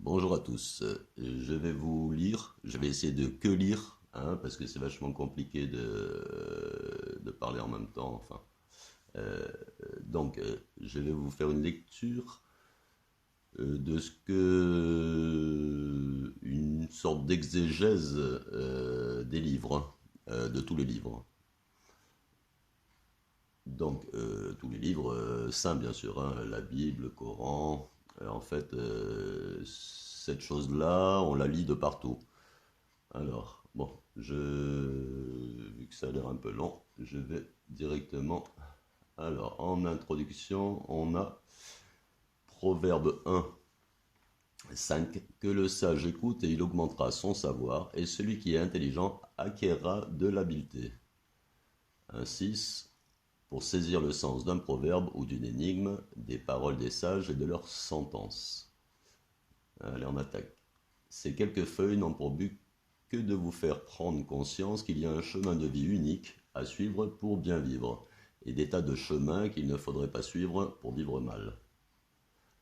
Bonjour à tous. Je vais vous lire, je vais essayer de que lire, hein, parce que c'est vachement compliqué de parler en même temps. Enfin, Euh, je vais vous faire une lecture de ce que une sorte d'exégèse des livres, de tous les livres. Tous les livres saints, bien sûr, hein, la Bible, le Coran. Cette chose-là, on la lit de partout. Alors, bon, vu que ça a l'air un peu long, je vais directement. Alors, en introduction, on a Proverbe 1, 5. Que le sage écoute et il augmentera son savoir, et celui qui est intelligent acquérera de l'habileté. Un 6. Pour saisir le sens d'un proverbe ou d'une énigme, des paroles des sages et de leurs sentences. Allez, on attaque. Ces quelques feuilles n'ont pour but que de vous faire prendre conscience qu'il y a un chemin de vie unique à suivre pour bien vivre, et des tas de chemins qu'il ne faudrait pas suivre pour vivre mal.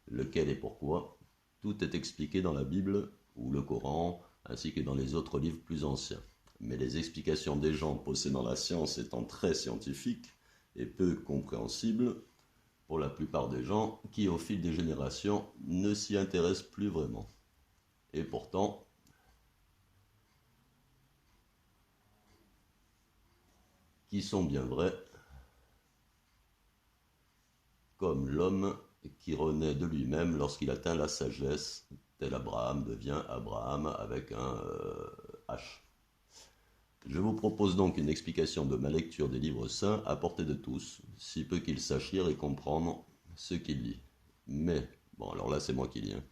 Lequel et pourquoi, tout est expliqué dans la Bible ou le Coran, ainsi que dans les autres livres plus anciens. Mais les explications des gens possédant la science étant très scientifiques et peu compréhensibles pour la plupart des gens qui, au fil des générations, ne s'y intéressent plus vraiment. Et pourtant, qui sont bien vrais, comme l'homme qui renaît de lui-même lorsqu'il atteint la sagesse, tel Abraham devient Abraham avec un H. Je vous propose donc une explication de ma lecture des livres saints à portée de tous, si peu qu'ils sachent lire et comprendre ce qu'ils lisent. Mais, bon alors là c'est moi qui lis, hein,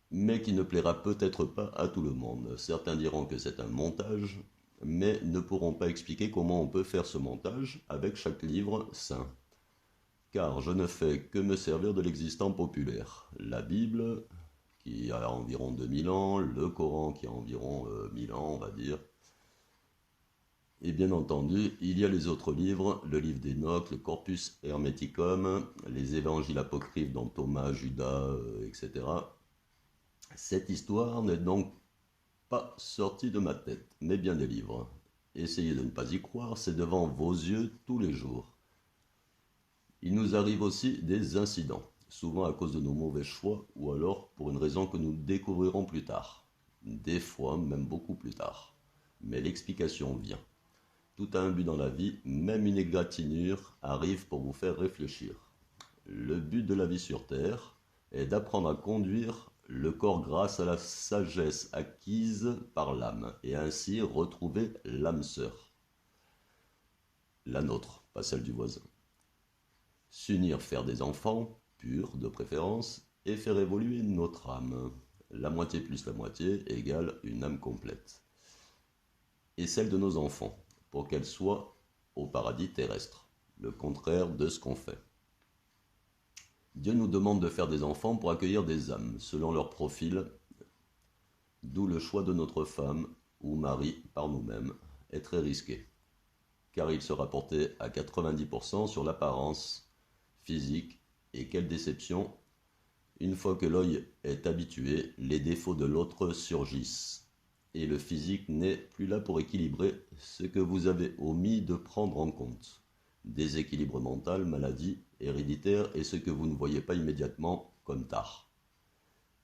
mais qui ne plaira peut-être pas à tout le monde. Certains diront que c'est un montage, mais ne pourront pas expliquer comment on peut faire ce montage avec chaque livre saint. Car je ne fais que me servir de l'existant populaire. La Bible, qui a environ 2000 ans, le Coran qui a environ 1000 ans, on va dire. Et bien entendu, il y a les autres livres, le livre d'Enoch, le Corpus Hermeticum, les évangiles apocryphes dont Thomas, Judas, etc. Cette histoire n'est donc pas sortie de ma tête, mais bien des livres. Essayez de ne pas y croire, c'est devant vos yeux tous les jours. Il nous arrive aussi des incidents, souvent à cause de nos mauvais choix ou alors pour une raison que nous découvrirons plus tard. Des fois, même beaucoup plus tard. Mais l'explication vient. Tout a un but dans la vie, même une égratignure arrive pour vous faire réfléchir. Le but de la vie sur Terre est d'apprendre à conduire le corps grâce à la sagesse acquise par l'âme et ainsi retrouver l'âme sœur. La nôtre, pas celle du voisin. S'unir, faire des enfants, purs de préférence, et faire évoluer notre âme. La moitié plus la moitié égale une âme complète. Et celle de nos enfants, pour qu'elle soit au paradis terrestre, le contraire de ce qu'on fait. Dieu nous demande de faire des enfants pour accueillir des âmes, selon leur profil, d'où le choix de notre femme ou mari par nous-mêmes est très risqué, car il sera porté à 90% sur l'apparence physique, et quelle déception, une fois que l'œil est habitué, les défauts de l'autre surgissent, et le physique n'est plus là pour équilibrer ce que vous avez omis de prendre en compte. Déséquilibre mental, maladie, héréditaire et ce que vous ne voyez pas immédiatement comme tard.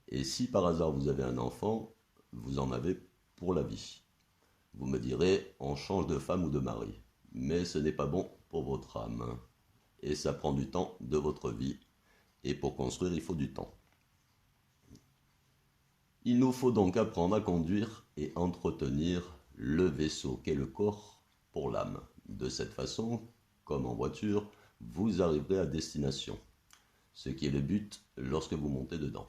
Et si par hasard vous avez un enfant, vous en avez pour la vie. Vous me direz, on change de femme ou de mari, mais ce n'est pas bon pour votre âme. Et ça prend du temps de votre vie, et pour construire il faut du temps. Il nous faut donc apprendre à conduire et entretenir le vaisseau qu'est le corps pour l'âme. De cette façon, comme en voiture, vous arriverez à destination, ce qui est le but lorsque vous montez dedans.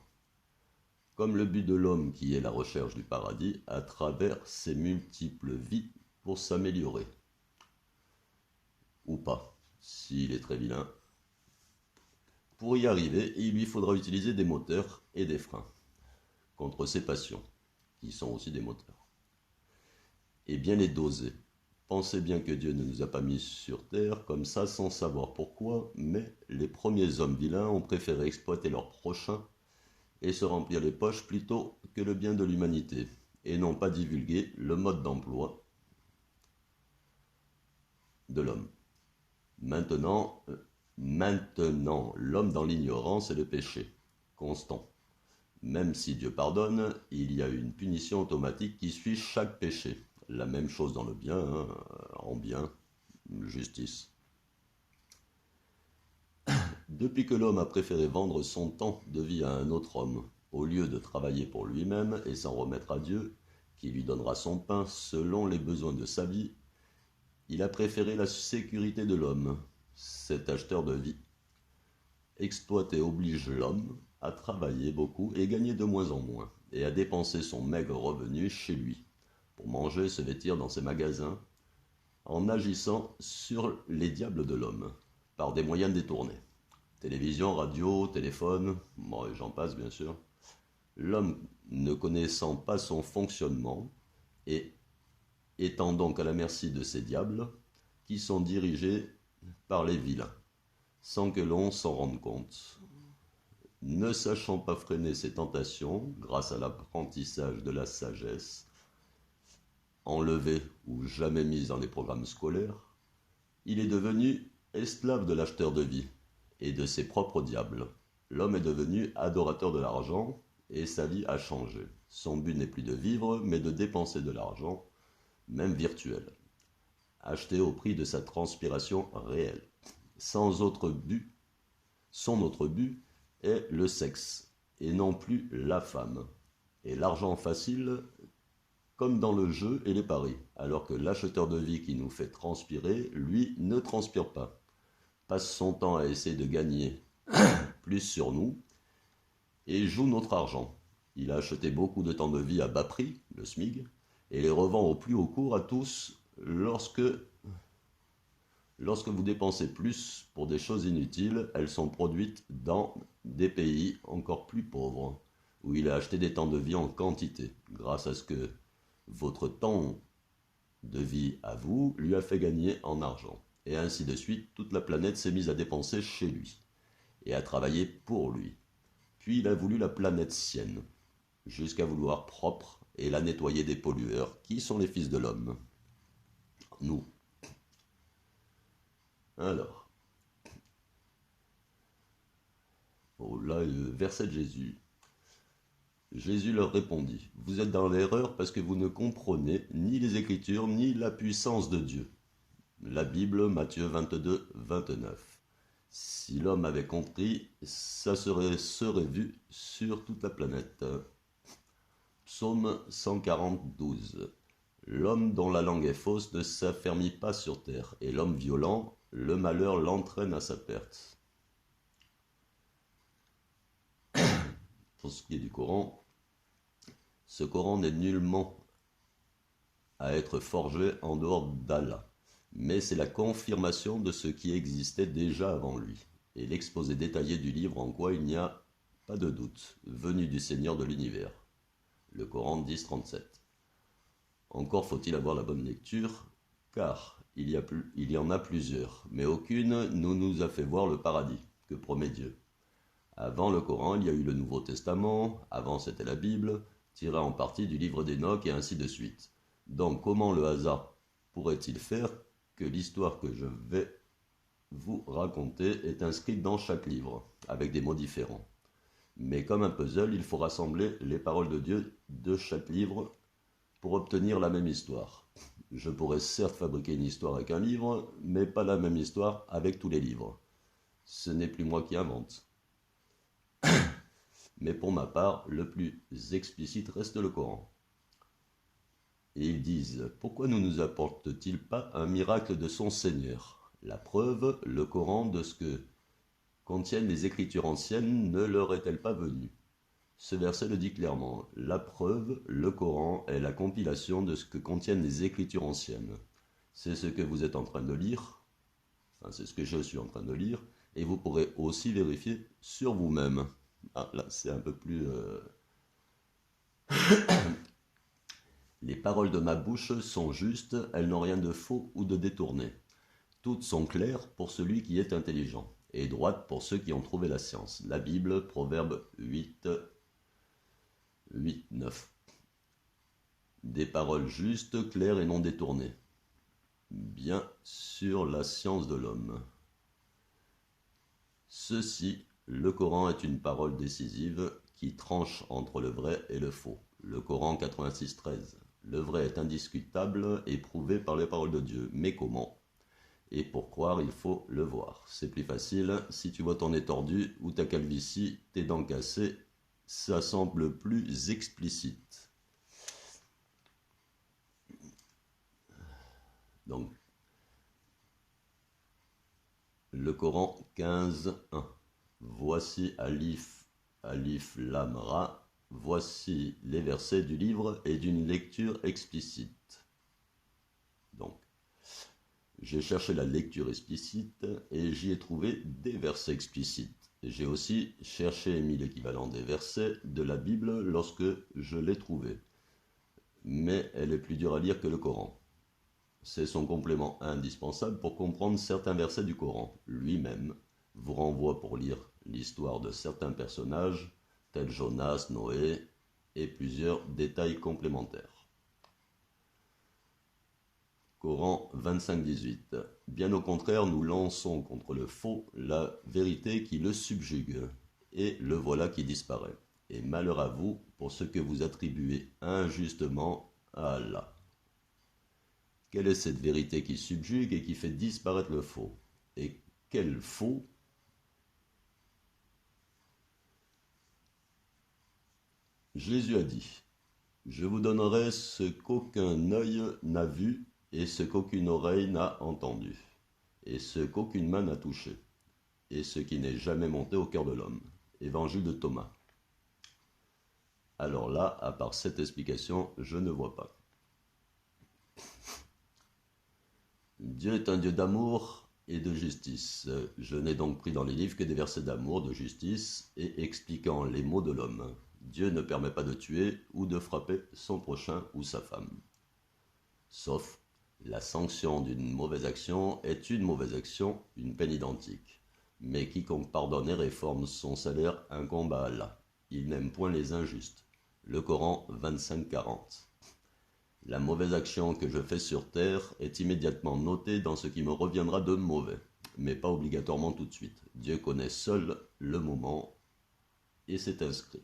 Comme le but de l'homme qui est la recherche du paradis à travers ses multiples vies pour s'améliorer. Ou pas, s'il est très vilain. Pour y arriver, il lui faudra utiliser des moteurs et des freins contre ses passions, qui sont aussi des moteurs. Et bien les doser. Pensez bien que Dieu ne nous a pas mis sur terre comme ça sans savoir pourquoi, mais les premiers hommes vilains ont préféré exploiter leurs prochains et se remplir les poches plutôt que le bien de l'humanité, et non pas divulguer le mode d'emploi de l'homme. Maintenant, l'homme dans l'ignorance et le péché constant. Même si Dieu pardonne, il y a une punition automatique qui suit chaque péché. La même chose dans le bien, hein, en bien, justice. Depuis que l'homme a préféré vendre son temps de vie à un autre homme, au lieu de travailler pour lui-même et s'en remettre à Dieu, qui lui donnera son pain selon les besoins de sa vie, il a préféré la sécurité de l'homme, cet acheteur de vie. Exploiter oblige l'homme à travailler beaucoup et gagner de moins en moins, et à dépenser son maigre revenu chez lui, pour manger et se vêtir dans ses magasins, en agissant sur les diables de l'homme, par des moyens détournés. Télévision, radio, téléphone, bon, et j'en passe bien sûr. L'homme, ne connaissant pas son fonctionnement, et étant donc à la merci de ces diables, qui sont dirigés par les vilains, sans que l'on s'en rende compte. Ne sachant pas freiner ses tentations, grâce à l'apprentissage de la sagesse, enlevée ou jamais mise dans les programmes scolaires, il est devenu esclave de l'acheteur de vie et de ses propres diables. L'homme est devenu adorateur de l'argent et sa vie a changé. Son but n'est plus de vivre, mais de dépenser de l'argent, même virtuel, acheté au prix de sa transpiration réelle. Sans autre but, son autre but est le sexe, et non plus la femme, et l'argent facile, comme dans le jeu et les paris, alors que l'acheteur de vie qui nous fait transpirer, lui, ne transpire pas, passe son temps à essayer de gagner plus sur nous, et joue notre argent. Il a acheté beaucoup de temps de vie à bas prix, le SMIG, et les revend au plus haut cours à tous lorsque vous dépensez plus pour des choses inutiles, elles sont produites dans des pays encore plus pauvres, où il a acheté des temps de vie en quantité, grâce à ce que votre temps de vie à vous lui a fait gagner en argent. Et ainsi de suite, toute la planète s'est mise à dépenser chez lui, et à travailler pour lui. Puis il a voulu la planète sienne, jusqu'à vouloir propre et la nettoyer des pollueurs, qui sont les fils de l'homme. Nous. Alors, là, le verset de Jésus. Jésus leur répondit, « Vous êtes dans l'erreur parce que vous ne comprenez ni les Écritures ni la puissance de Dieu. » La Bible, Matthieu 22, 29. Si l'homme avait compris, ça serait vu sur toute la planète. Psaume 140, 12. L'homme dont la langue est fausse ne s'affermit pas sur terre, et l'homme violent, le malheur l'entraîne à sa perte. Pour ce qui est du Coran, ce Coran n'est nullement à être forgé en dehors d'Allah, mais c'est la confirmation de ce qui existait déjà avant lui, et l'exposé détaillé du livre en quoi il n'y a pas de doute, venu du Seigneur de l'univers. Le Coran 10, 37. Encore faut-il avoir la bonne lecture, car il y en a plusieurs, mais aucune ne nous a fait voir le paradis que promet Dieu. Avant le Coran, il y a eu le Nouveau Testament, avant c'était la Bible, tirée en partie du livre d'Enoch et ainsi de suite. Donc comment le hasard pourrait-il faire que l'histoire que je vais vous raconter est inscrite dans chaque livre, avec des mots différents. Mais comme un puzzle, il faut rassembler les paroles de Dieu de chaque livre pour obtenir la même histoire. Je pourrais certes fabriquer une histoire avec un livre, mais pas la même histoire avec tous les livres. Ce n'est plus moi qui invente. Mais pour ma part, le plus explicite reste le Coran. Et ils disent, pourquoi ne nous apporte-t-il pas un miracle de son Seigneur? La preuve, le Coran, de ce que contiennent les Écritures anciennes, ne leur est-elle pas venue? Ce verset le dit clairement. La preuve, le Coran, est la compilation de ce que contiennent les Écritures anciennes. C'est ce que vous êtes en train de lire, enfin c'est ce que je suis en train de lire, et vous pourrez aussi vérifier sur vous-même. Ah, là, c'est un peu plus... Les paroles de ma bouche sont justes, elles n'ont rien de faux ou de détourné. Toutes sont claires pour celui qui est intelligent, et droites pour ceux qui ont trouvé la science. La Bible, Proverbe 8, 8, 9. Des paroles justes, claires et non détournées. Bien sur la science de l'homme. Ceci, le Coran est une parole décisive qui tranche entre le vrai et le faux. Le Coran 86, 13. Le vrai est indiscutable et prouvé par les paroles de Dieu. Mais comment? Et pour croire, il faut le voir. C'est plus facile, si tu vois ton nez tordu ou ta calvitie, tes dents cassées, ça semble plus explicite. Donc, le Coran 15, 1. Voici Alif Lam Ra. Voici les versets du livre et d'une lecture explicite. Donc, j'ai cherché la lecture explicite et j'y ai trouvé des versets explicites. J'ai aussi cherché et mis l'équivalent des versets de la Bible lorsque je l'ai trouvé. Mais elle est plus dure à lire que le Coran. C'est son complément indispensable pour comprendre certains versets du Coran. Lui-même vous renvoie pour lire l'histoire de certains personnages, tels Jonas, Noé, et plusieurs détails complémentaires. Coran 25-18. Bien au contraire, nous lançons contre le faux la vérité qui le subjugue, et le voilà qui disparaît. Et malheur à vous pour ce que vous attribuez injustement à Allah. Quelle est cette vérité qui subjugue et qui fait disparaître le faux? Et quel faux? Jésus a dit, je vous donnerai ce qu'aucun œil n'a vu et ce qu'aucune oreille n'a entendu, et ce qu'aucune main n'a touché, et ce qui n'est jamais monté au cœur de l'homme. Évangile de Thomas. Alors là, à part cette explication, je ne vois pas. Dieu est un Dieu d'amour et de justice. Je n'ai donc pris dans les livres que des versets d'amour, de justice, et expliquant les maux de l'homme. Dieu ne permet pas de tuer ou de frapper son prochain ou sa femme. Sauf, la sanction d'une mauvaise action est une mauvaise action, une peine identique. Mais quiconque pardonne et réforme, son salaire incombe à Allah. Il n'aime point les injustes. Le Coran 25-40. La mauvaise action que je fais sur terre est immédiatement notée dans ce qui me reviendra de mauvais, mais pas obligatoirement tout de suite. Dieu connaît seul le moment et c'est inscrit.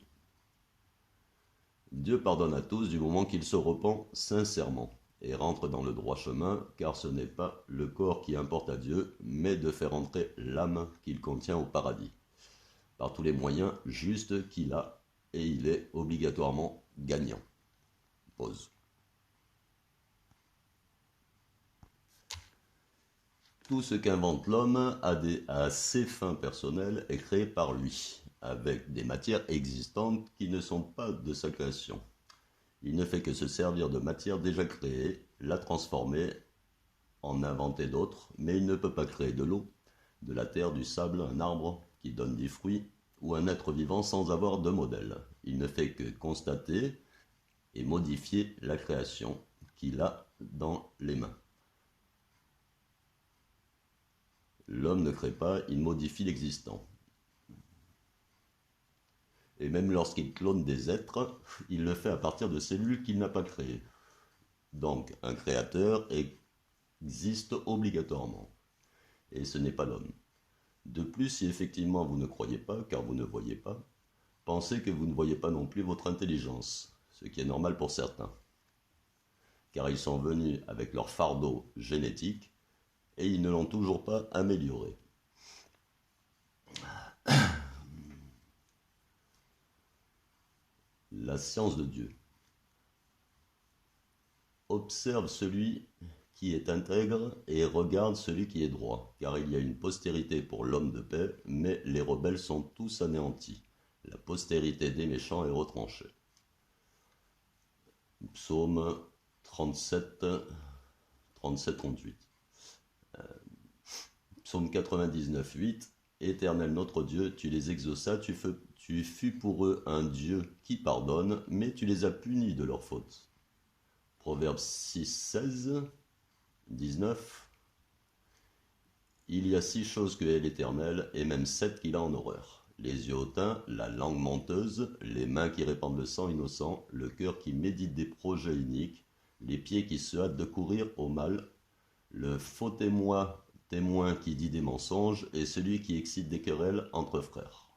Dieu pardonne à tous du moment qu'il se repent sincèrement et rentre dans le droit chemin, car ce n'est pas le corps qui importe à Dieu, mais de faire entrer l'âme qu'il contient au paradis, par tous les moyens justes qu'il a, et il est obligatoirement gagnant. Pause. Tout ce qu'invente l'homme à ses fins personnelles est créé par lui, avec des matières existantes qui ne sont pas de sa création. Il ne fait que se servir de matières déjà créées, la transformer, en inventer d'autres, mais il ne peut pas créer de l'eau, de la terre, du sable, un arbre qui donne des fruits, ou un être vivant sans avoir de modèle. Il ne fait que constater et modifier la création qu'il a dans les mains. L'homme ne crée pas, il modifie l'existant. Et même lorsqu'il clone des êtres, il le fait à partir de cellules qu'il n'a pas créées. Donc un créateur existe obligatoirement. Et ce n'est pas l'homme. De plus, si effectivement vous ne croyez pas, car vous ne voyez pas, pensez que vous ne voyez pas non plus votre intelligence, ce qui est normal pour certains. Car ils sont venus avec leur fardeau génétique, et ils ne l'ont toujours pas amélioré. La science de Dieu. Observe celui qui est intègre et regarde celui qui est droit, car il y a une postérité pour l'homme de paix, mais les rebelles sont tous anéantis. La postérité des méchants est retranchée. Psaume 37, 37-38. Psaume 99, 8. Éternel notre Dieu, tu les exauças, tu fus pour eux un Dieu qui pardonne, mais tu les as punis de leurs fautes. Proverbe 6, 16, 19. Il y a 6 choses que hait l'Éternel, et même 7 qu'il a en horreur. les yeux hautains, la langue menteuse, les mains qui répandent le sang innocent, le cœur qui médite des projets iniques, les pieds qui se hâtent de courir au mal, le faux témoin qui dit des mensonges et celui qui excite des querelles entre frères.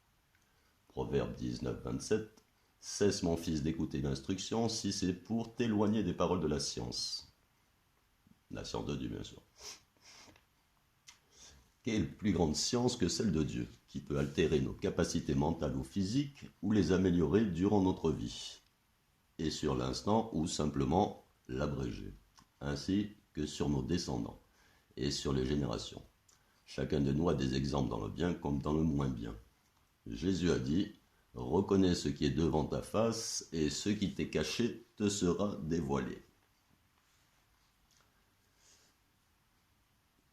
Proverbe 19, 27. Cesse mon fils d'écouter l'instruction si c'est pour t'éloigner des paroles de la science. La science de Dieu, bien sûr. Quelle plus grande science que celle de Dieu, qui peut altérer nos capacités mentales ou physiques ou les améliorer durant notre vie, et sur l'instant ou simplement l'abréger, ainsi que sur nos descendants et sur les générations. Chacun de nous a des exemples dans le bien comme dans le moins bien. Jésus a dit « Reconnais ce qui est devant ta face et ce qui t'est caché te sera dévoilé. »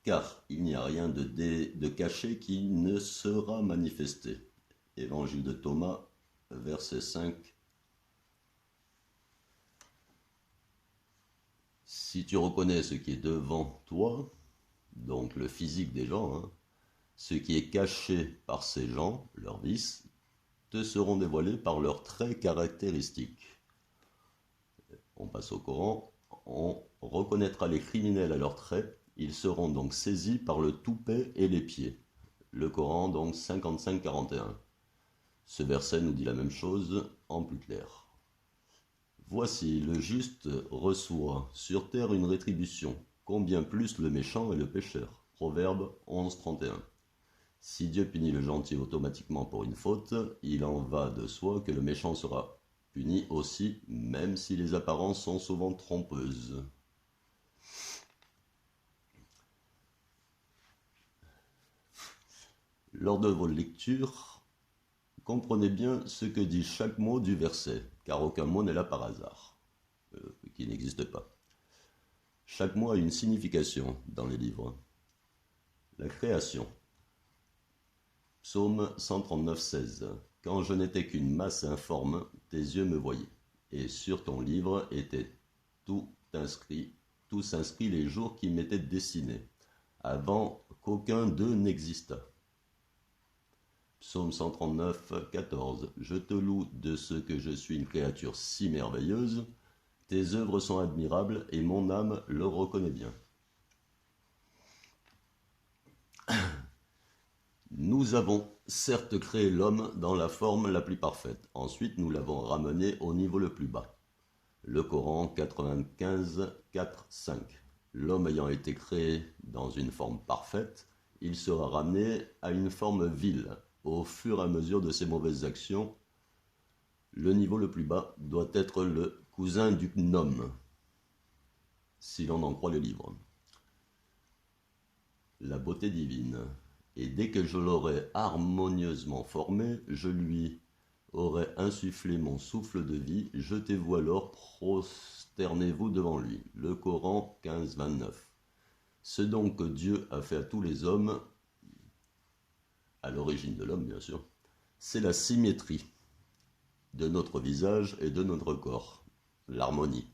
Car il n'y a rien de caché qui ne sera manifesté. Évangile de Thomas, verset 5. Si tu reconnais ce qui est devant toi, donc le physique des gens, ce qui est caché par ces gens, leurs vices, te seront dévoilés par leurs traits caractéristiques. On passe au Coran, on reconnaîtra les criminels à leurs traits, ils seront donc saisis par le toupet et les pieds. Le Coran, donc 55-41. Ce verset nous dit la même chose en plus clair. Voici, le juste reçoit sur terre une rétribution, combien plus le méchant et le pécheur. Proverbe 11-31. Si Dieu punit le gentil automatiquement pour une faute, il en va de soi que le méchant sera puni aussi, même si les apparences sont souvent trompeuses. Lors de vos lectures, comprenez bien ce que dit chaque mot du verset, car aucun mot n'est là par hasard, qui n'existe pas. Chaque mot a une signification dans les livres. La création. Psaume 139, 16. Quand je n'étais qu'une masse informe, tes yeux me voyaient, et sur ton livre étaient tous inscrits les jours qui m'étaient destinés, avant qu'aucun d'eux n'existât. Psaume 139, 14. Je te loue de ce que je suis une créature si merveilleuse, tes œuvres sont admirables et mon âme le reconnaît bien. Nous avons certes créé l'homme dans la forme la plus parfaite, ensuite nous l'avons ramené au niveau le plus bas. Le Coran 95, 4, 5. L'homme ayant été créé dans une forme parfaite, il sera ramené à une forme vile. Au fur et à mesure de ses mauvaises actions, le niveau le plus bas doit être le cousin du gnome, si l'on en croit les livres. La beauté divine. Et dès que je l'aurai harmonieusement formé, je lui aurai insufflé mon souffle de vie, jetez-vous alors, prosternez-vous devant lui. Le Coran 15, 29. Ce donc que Dieu a fait à tous les hommes, à l'origine de l'homme bien sûr, c'est la symétrie de notre visage et de notre corps, l'harmonie.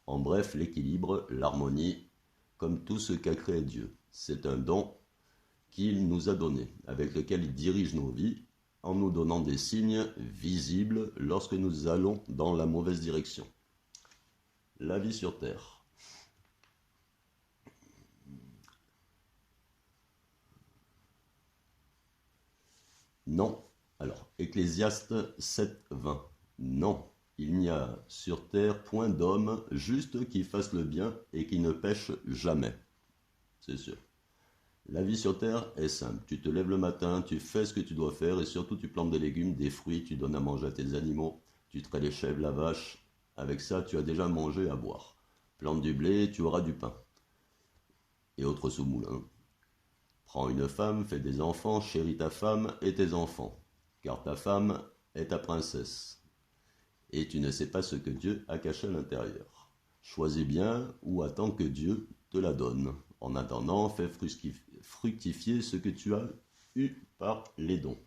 En bref, l'équilibre, l'harmonie, comme tout ce qu'a créé Dieu. C'est un don qu'il nous a donné, avec lequel il dirige nos vies, en nous donnant des signes visibles lorsque nous allons dans la mauvaise direction. La vie sur terre. Non. Alors, Ecclésiaste 7, 20. Non, il n'y a sur terre point d'homme juste qui fasse le bien et qui ne pêche jamais. C'est sûr. La vie sur terre est simple. Tu te lèves le matin, tu fais ce que tu dois faire et surtout tu plantes des légumes, des fruits, tu donnes à manger à tes animaux, tu traites les chèvres, la vache. Avec ça, tu as déjà mangé à boire. Plante du blé, tu auras du pain. Et autres sous-moulins. Prends une femme, fais des enfants, chéris ta femme et tes enfants, car ta femme est ta princesse. Et tu ne sais pas ce que Dieu a caché à l'intérieur. Choisis bien ou attends que Dieu te la donne. En attendant, fais fructifier ce que tu as eu par les dons.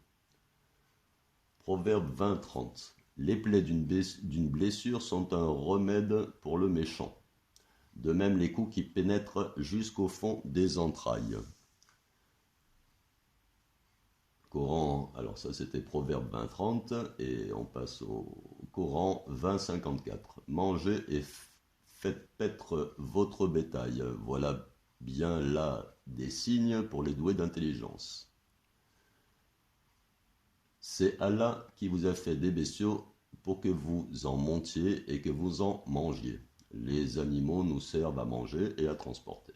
Proverbe 20, 30. Les plaies d'une blessure sont un remède pour le méchant. De même les coups qui pénètrent jusqu'au fond des entrailles. Coran, alors ça c'était Proverbe 20-30, et on passe au Coran 20-54. Mangez et faites paître votre bétail. Voilà bien là des signes pour les doués d'intelligence. C'est Allah qui vous a fait des bestiaux pour que vous en montiez et que vous en mangiez. Les animaux nous servent à manger et à transporter.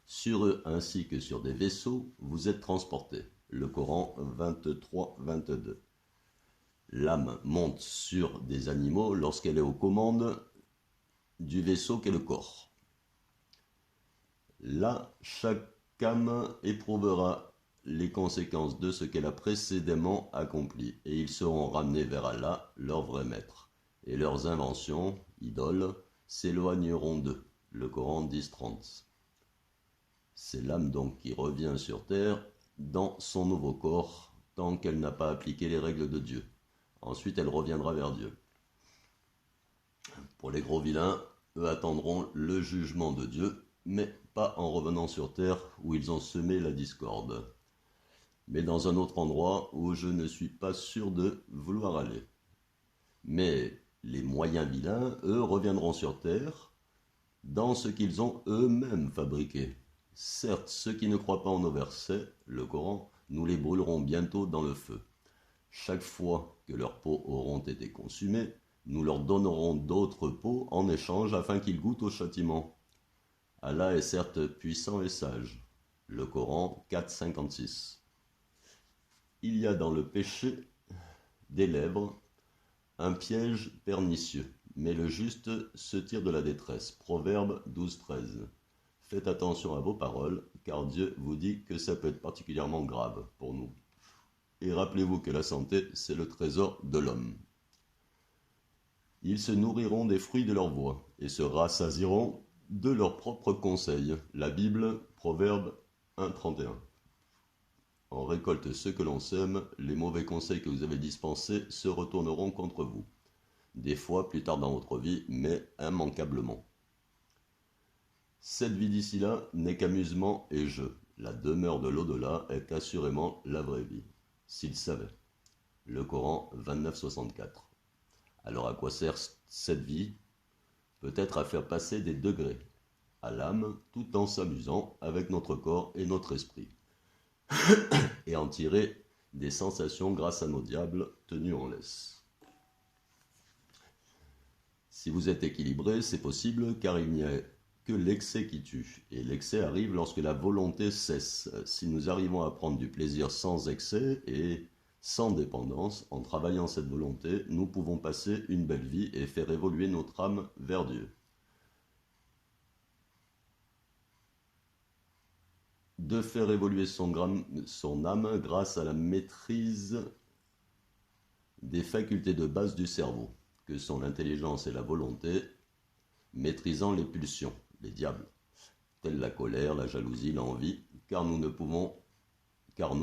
Sur eux ainsi que sur des vaisseaux, vous êtes transportés. Le Coran 23-22. L'âme monte sur des animaux lorsqu'elle est aux commandes du vaisseau qu'est le corps. Là, chaque âme éprouvera les conséquences de ce qu'elle a précédemment accompli, et ils seront ramenés vers Allah, leur vrai maître, et leurs inventions, idoles, s'éloigneront d'eux. Le Coran 10-30. C'est l'âme donc qui revient sur terre dans son nouveau corps tant qu'elle n'a pas appliqué les règles de Dieu. Ensuite, elle reviendra vers Dieu. Pour les gros vilains, eux attendront le jugement de Dieu, mais pas en revenant sur terre où ils ont semé la discorde, mais dans un autre endroit où je ne suis pas sûr de vouloir aller. Mais les moyens vilains, eux, reviendront sur terre dans ce qu'ils ont eux-mêmes fabriqué. Certes, ceux qui ne croient pas en nos versets, le Coran, nous les brûlerons bientôt dans le feu. Chaque fois que leurs peaux auront été consumées, nous leur donnerons d'autres peaux en échange afin qu'ils goûtent au châtiment. Allah est certes puissant et sage. Le Coran 4,56. Il y a dans le péché des lèvres un piège pernicieux, mais le juste se tire de la détresse. Proverbe 12,13. Faites attention à vos paroles, car Dieu vous dit que ça peut être particulièrement grave pour nous. Et rappelez-vous que la santé, c'est le trésor de l'homme. Ils se nourriront des fruits de leur voix, et se rassasieront de leurs propres conseils. La Bible, Proverbe 1,31. On récolte ce que l'on sème, les mauvais conseils que vous avez dispensés se retourneront contre vous. Des fois, plus tard dans votre vie, mais immanquablement. Cette vie d'ici-là n'est qu'amusement et jeu. La demeure de l'au-delà est assurément la vraie vie. S'ils savaient. Le Coran 29-64. Alors à quoi sert cette vie? Peut-être à faire passer des degrés à l'âme tout en s'amusant avec notre corps et notre esprit, et en tirer des sensations grâce à nos diables tenus en laisse. Si vous êtes équilibré, c'est possible car il n'y a que l'excès qui tue, et l'excès arrive lorsque la volonté cesse. Si nous arrivons à prendre du plaisir sans excès et sans dépendance, en travaillant cette volonté, nous pouvons passer une belle vie et faire évoluer notre âme vers Dieu. De faire évoluer son âme grâce à la maîtrise des facultés de base du cerveau, que sont l'intelligence et la volonté, maîtrisant les pulsions, les diables, telles la colère, la jalousie, l'envie, car nous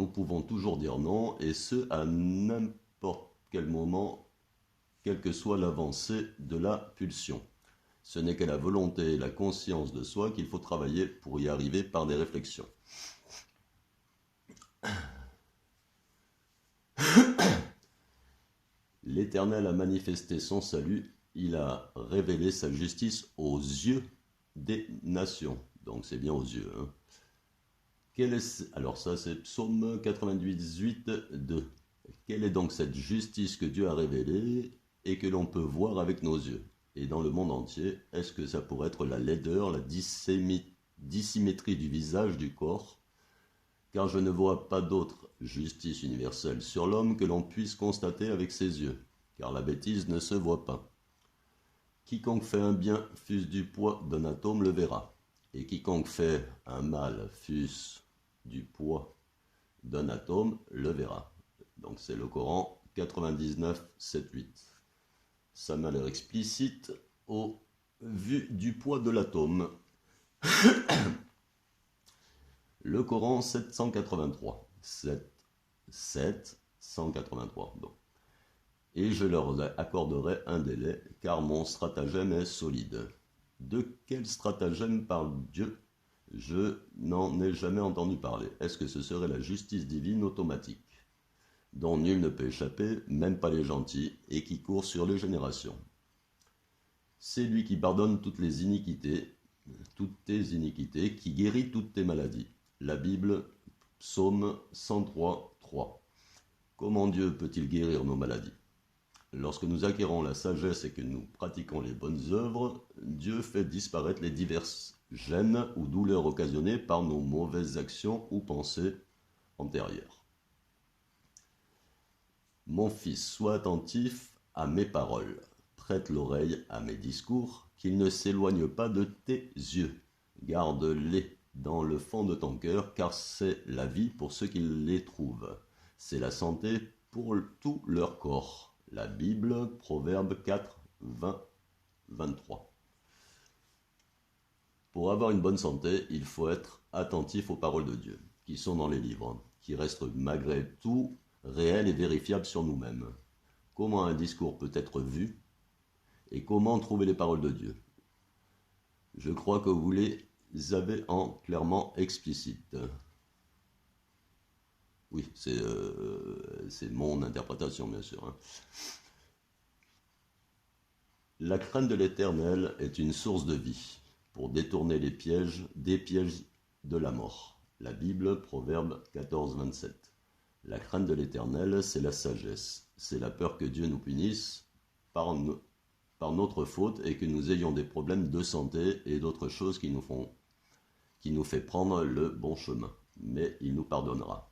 pouvons toujours dire non, et ce à n'importe quel moment, quelle que soit l'avancée de la pulsion. Ce n'est qu'à la volonté et la conscience de soi qu'il faut travailler pour y arriver par des réflexions. L'Éternel a manifesté son salut, il a révélé sa justice aux yeux des nations. Donc c'est bien aux yeux. Alors ça c'est Psaume 98, 2. Quelle est donc cette justice que Dieu a révélée et que l'on peut voir avec nos yeux? Et dans le monde entier, est-ce que ça pourrait être la laideur, la dissymétrie du visage, du corps? Car je ne vois pas d'autre justice universelle sur l'homme que l'on puisse constater avec ses yeux, car la bêtise ne se voit pas. Quiconque fait un bien, fût-ce du poids d'un atome, le verra, et quiconque fait un mal, fût-ce du poids d'un atome, le verra. Donc c'est le Coran 99, 7, 8. Ça m'a l'air explicite au vu du poids de l'atome. Le Coran 783. 783. Donc. Et je leur accorderai un délai, car mon stratagème est solide. De quel stratagème parle Dieu? Je n'en ai jamais entendu parler. Est-ce que ce serait la justice divine automatique, dont nul ne peut échapper, même pas les gentils, et qui court sur les générations? C'est lui qui pardonne toutes tes iniquités, qui guérit toutes tes maladies. La Bible, Psaume 103, 3. Comment Dieu peut-il guérir nos maladies? Lorsque nous acquérons la sagesse et que nous pratiquons les bonnes œuvres, Dieu fait disparaître les diverses gênes ou douleurs occasionnées par nos mauvaises actions ou pensées antérieures. Mon fils, sois attentif à mes paroles, prête l'oreille à mes discours, qu'ils ne s'éloignent pas de tes yeux. Garde-les dans le fond de ton cœur, car c'est la vie pour ceux qui les trouvent. C'est la santé pour tout leur corps. La Bible, Proverbe 4, 20, 23. Pour avoir une bonne santé, il faut être attentif aux paroles de Dieu, qui sont dans les livres, qui restent malgré tout réelles et vérifiables sur nous-mêmes. Comment un discours peut être vu et comment trouver les paroles de Dieu? Je crois que vous les avez en clairement explicite. Oui, c'est mon interprétation, bien sûr. Hein. La crainte de l'Éternel est une source de vie, pour détourner des pièges de la mort. La Bible, Proverbe 14, 27. La crainte de l'Éternel, c'est la sagesse. C'est la peur que Dieu nous punisse par notre faute et que nous ayons des problèmes de santé et d'autres choses qui nous fait prendre le bon chemin. Mais il nous pardonnera.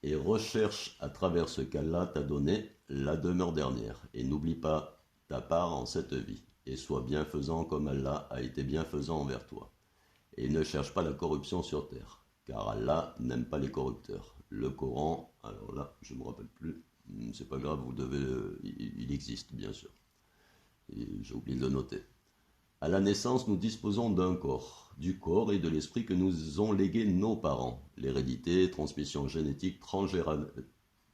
Et recherche à travers ce qu'Allah t'a donné la demeure dernière. Et n'oublie pas ta part en cette vie. Et sois bienfaisant comme Allah a été bienfaisant envers toi. Et ne cherche pas la corruption sur terre, car Allah n'aime pas les corrupteurs. Le Coran, alors là, je ne me rappelle plus, c'est pas grave, vous devez, il existe bien sûr. Et j'ai oublié de le noter. À la naissance, nous disposons d'un corps, du corps et de l'esprit que nous ont légué nos parents. L'hérédité, transmission génétique,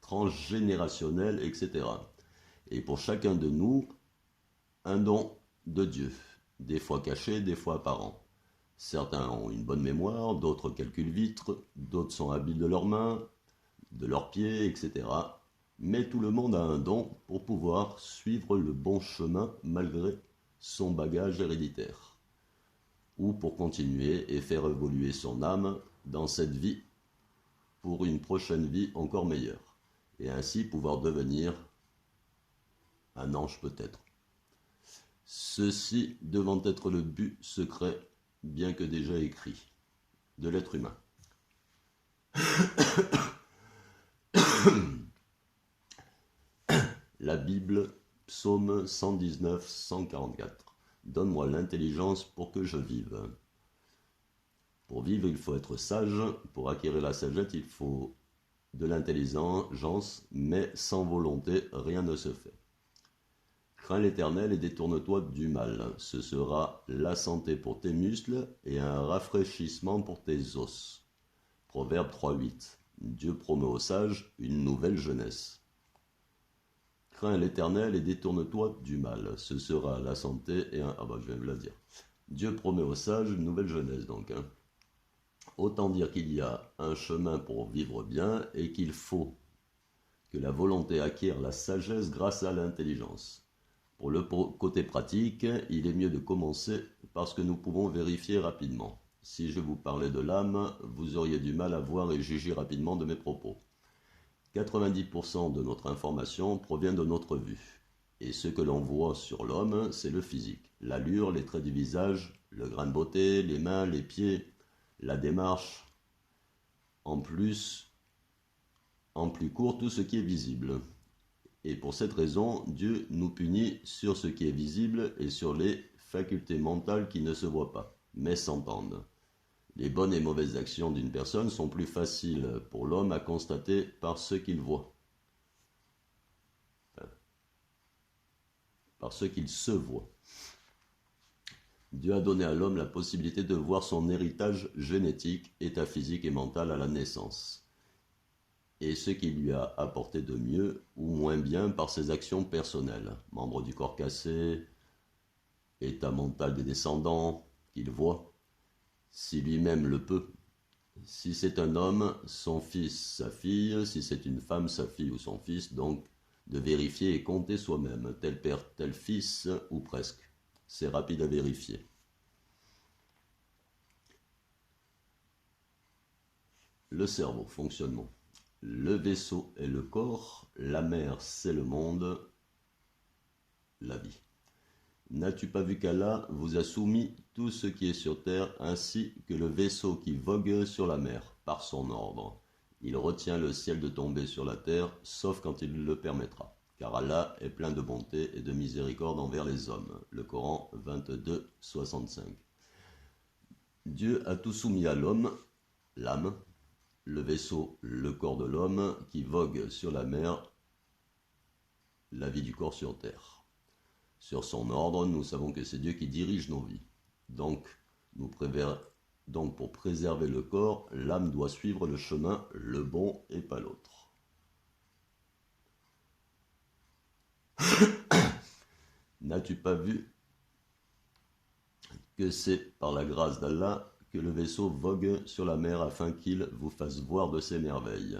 transgénérationnelle, etc. Et pour chacun de nous, un don de Dieu, des fois caché, des fois apparent. Certains ont une bonne mémoire, d'autres calculent vite, d'autres sont habiles de leurs mains, de leurs pieds, etc. Mais tout le monde a un don pour pouvoir suivre le bon chemin malgré son bagage héréditaire, ou pour continuer et faire évoluer son âme dans cette vie pour une prochaine vie encore meilleure, et ainsi pouvoir devenir un ange peut-être. Ceci devant être le but secret, bien que déjà écrit, de l'être humain. La Bible, Psaume 119, 144. Donne-moi l'intelligence pour que je vive. Pour vivre, il faut être sage. Pour acquérir la sagesse, il faut de l'intelligence, mais sans volonté, rien ne se fait. Crains l'Éternel et détourne-toi du mal. Ce sera la santé pour tes muscles et un rafraîchissement pour tes os. Proverbe 3.8. Dieu promet aux sages une nouvelle jeunesse. Crains l'Éternel et détourne-toi du mal. Ce sera la santé et un... Ah bah je viens de la dire. Dieu promet aux sages une nouvelle jeunesse donc. Hein. Autant dire qu'il y a un chemin pour vivre bien et qu'il faut que la volonté acquiert la sagesse grâce à l'intelligence. Pour le côté pratique, il est mieux de commencer par ce que nous pouvons vérifier rapidement. Si je vous parlais de l'âme, vous auriez du mal à voir et juger rapidement de mes propos. 90% de notre information provient de notre vue. Et ce que l'on voit sur l'homme, c'est le physique. L'allure, les traits du visage, le grain de beauté, les mains, les pieds, la démarche. En plus court, tout ce qui est visible. Et pour cette raison, Dieu nous punit sur ce qui est visible et sur les facultés mentales qui ne se voient pas, mais s'entendent. Les bonnes et mauvaises actions d'une personne sont plus faciles pour l'homme à constater par ce qu'il voit. Par ce qu'il se voit. Dieu a donné à l'homme la possibilité de voir son héritage génétique, état physique et mental à la naissance. Et ce qu'il lui a apporté de mieux ou moins bien par ses actions personnelles. Membres du corps cassé, état mental des descendants qu'il voit, si lui-même le peut. Si c'est un homme, son fils, sa fille, si c'est une femme, sa fille ou son fils, donc de vérifier et compter soi-même, tel père, tel fils, ou presque. C'est rapide à vérifier. Le cerveau, fonctionnement. Le vaisseau est le corps, la mer c'est le monde, la vie. N'as-tu pas vu qu'Allah vous a soumis tout ce qui est sur terre, ainsi que le vaisseau qui vogue sur la mer, par son ordre? Il retient le ciel de tomber sur la terre, sauf quand il le permettra. Car Allah est plein de bonté et de miséricorde envers les hommes. Le Coran 22, 65. Dieu a tout soumis à l'homme, l'âme, le vaisseau, le corps de l'homme, qui vogue sur la mer, la vie du corps sur terre. Sur son ordre, nous savons que c'est Dieu qui dirige nos vies. Donc, pour préserver le corps, l'âme doit suivre le chemin, le bon et pas l'autre. N'as-tu pas vu que c'est par la grâce d'Allah que le vaisseau vogue sur la mer afin qu'il vous fasse voir de ses merveilles?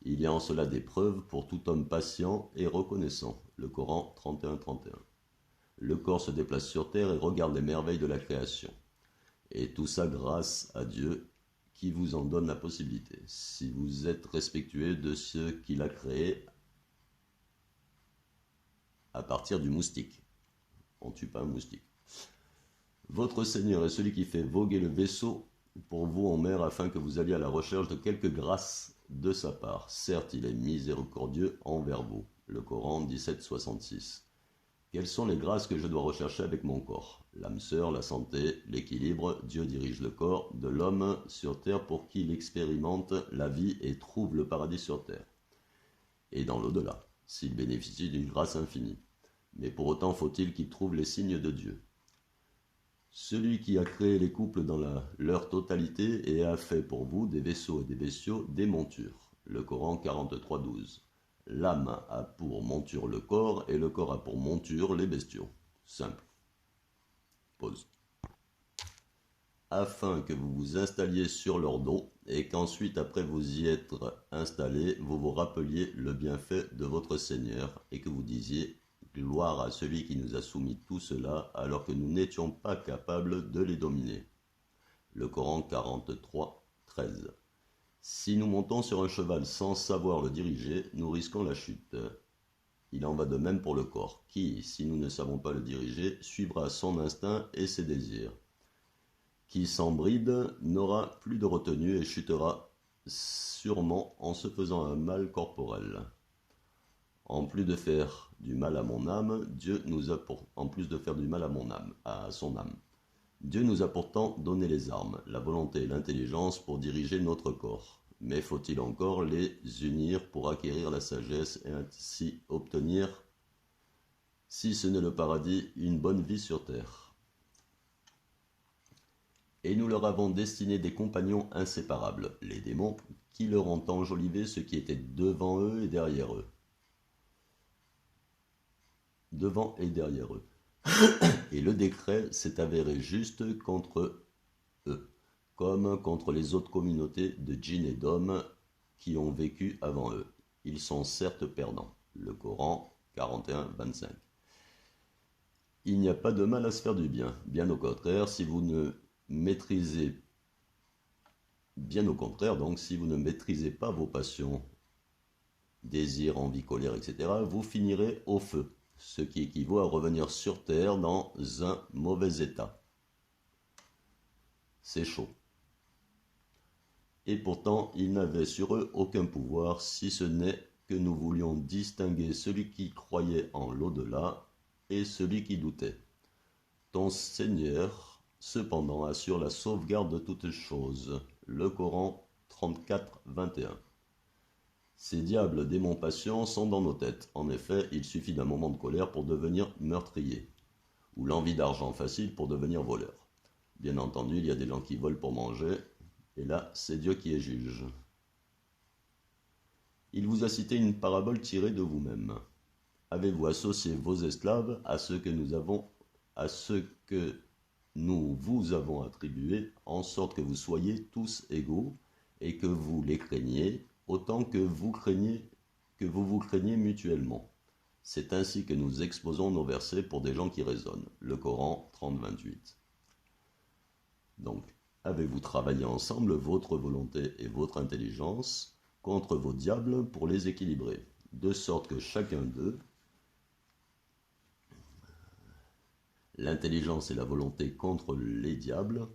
Il y a en cela des preuves pour tout homme patient et reconnaissant. Le Coran 31-31. Le corps se déplace sur terre et regarde les merveilles de la création. Et tout ça grâce à Dieu qui vous en donne la possibilité. Si vous êtes respectueux de ce qu'il a créé à partir du moustique. On ne tue pas un moustique. Votre Seigneur est celui qui fait voguer le vaisseau pour vous en mer afin que vous alliez à la recherche de quelques grâces de sa part. Certes, il est miséricordieux envers vous. Le Coran 17-66. Quelles sont les grâces que je dois rechercher avec mon corps? L'âme sœur, la santé, l'équilibre. Dieu dirige le corps de l'homme sur terre pour qu'il expérimente la vie et trouve le paradis sur terre. Et dans l'au-delà, s'il bénéficie d'une grâce infinie. Mais pour autant faut-il qu'il trouve les signes de Dieu. Celui qui a créé les couples dans leur totalité et a fait pour vous des vaisseaux et des bestiaux des montures. Le Coran 43-12. L'âme a pour monture le corps et le corps a pour monture les bestiaux. Simple. Pause. Afin que vous vous installiez sur leur dos et qu'ensuite, après vous y être installés, vous vous rappeliez le bienfait de votre Seigneur et que vous disiez « Gloire à celui qui nous a soumis tout cela alors que nous n'étions pas capables de les dominer. » Le Coran 43, 13. Si nous montons sur un cheval sans savoir le diriger, nous risquons la chute. Il en va de même pour le corps, qui, si nous ne savons pas le diriger, suivra son instinct et ses désirs. Qui s'en bride n'aura plus de retenue et chutera sûrement en se faisant un mal corporel. En plus de faire du mal à mon âme, Dieu nous a à son âme. Dieu nous a pourtant donné les armes, la volonté et l'intelligence pour diriger notre corps. Mais faut-il encore les unir pour acquérir la sagesse et ainsi obtenir, si ce n'est le paradis, une bonne vie sur terre? Et nous leur avons destiné des compagnons inséparables, les démons, qui leur ont enjolivé ce qui était devant eux et derrière eux. Devant et derrière eux. Et le décret s'est avéré juste contre eux, comme contre les autres communautés de djinns et d'hommes qui ont vécu avant eux. Ils sont certes perdants. Le Coran 41-25. Il n'y a pas de mal à se faire du bien. Bien au contraire, si vous ne maîtrisez pas vos passions, désirs, envie, colère, etc., vous finirez au feu. Ce qui équivaut à revenir sur terre dans un mauvais état. C'est chaud. Et pourtant, ils n'avaient sur eux aucun pouvoir, si ce n'est que nous voulions distinguer celui qui croyait en l'au-delà et celui qui doutait. Ton Seigneur, cependant, assure la sauvegarde de toutes choses. Le Coran 34-21. Ces diables démons patients sont dans nos têtes. En effet, il suffit d'un moment de colère pour devenir meurtrier, ou l'envie d'argent facile pour devenir voleur. Bien entendu, il y a des gens qui volent pour manger, et là, c'est Dieu qui est juge. Il vous a cité une parabole tirée de vous-même. Avez-vous associé vos esclaves à ceux que nous avons à ce que nous vous avons attribué, en sorte que vous soyez tous égaux et que vous les craigniez, autant que vous vous craignez mutuellement. C'est ainsi que nous exposons nos versets pour des gens qui raisonnent. Le Coran 30-28. Donc, avez-vous travaillé ensemble votre volonté et votre intelligence contre vos diables pour les équilibrer, de sorte que chacun d'eux, l'intelligence et la volonté contre les diables,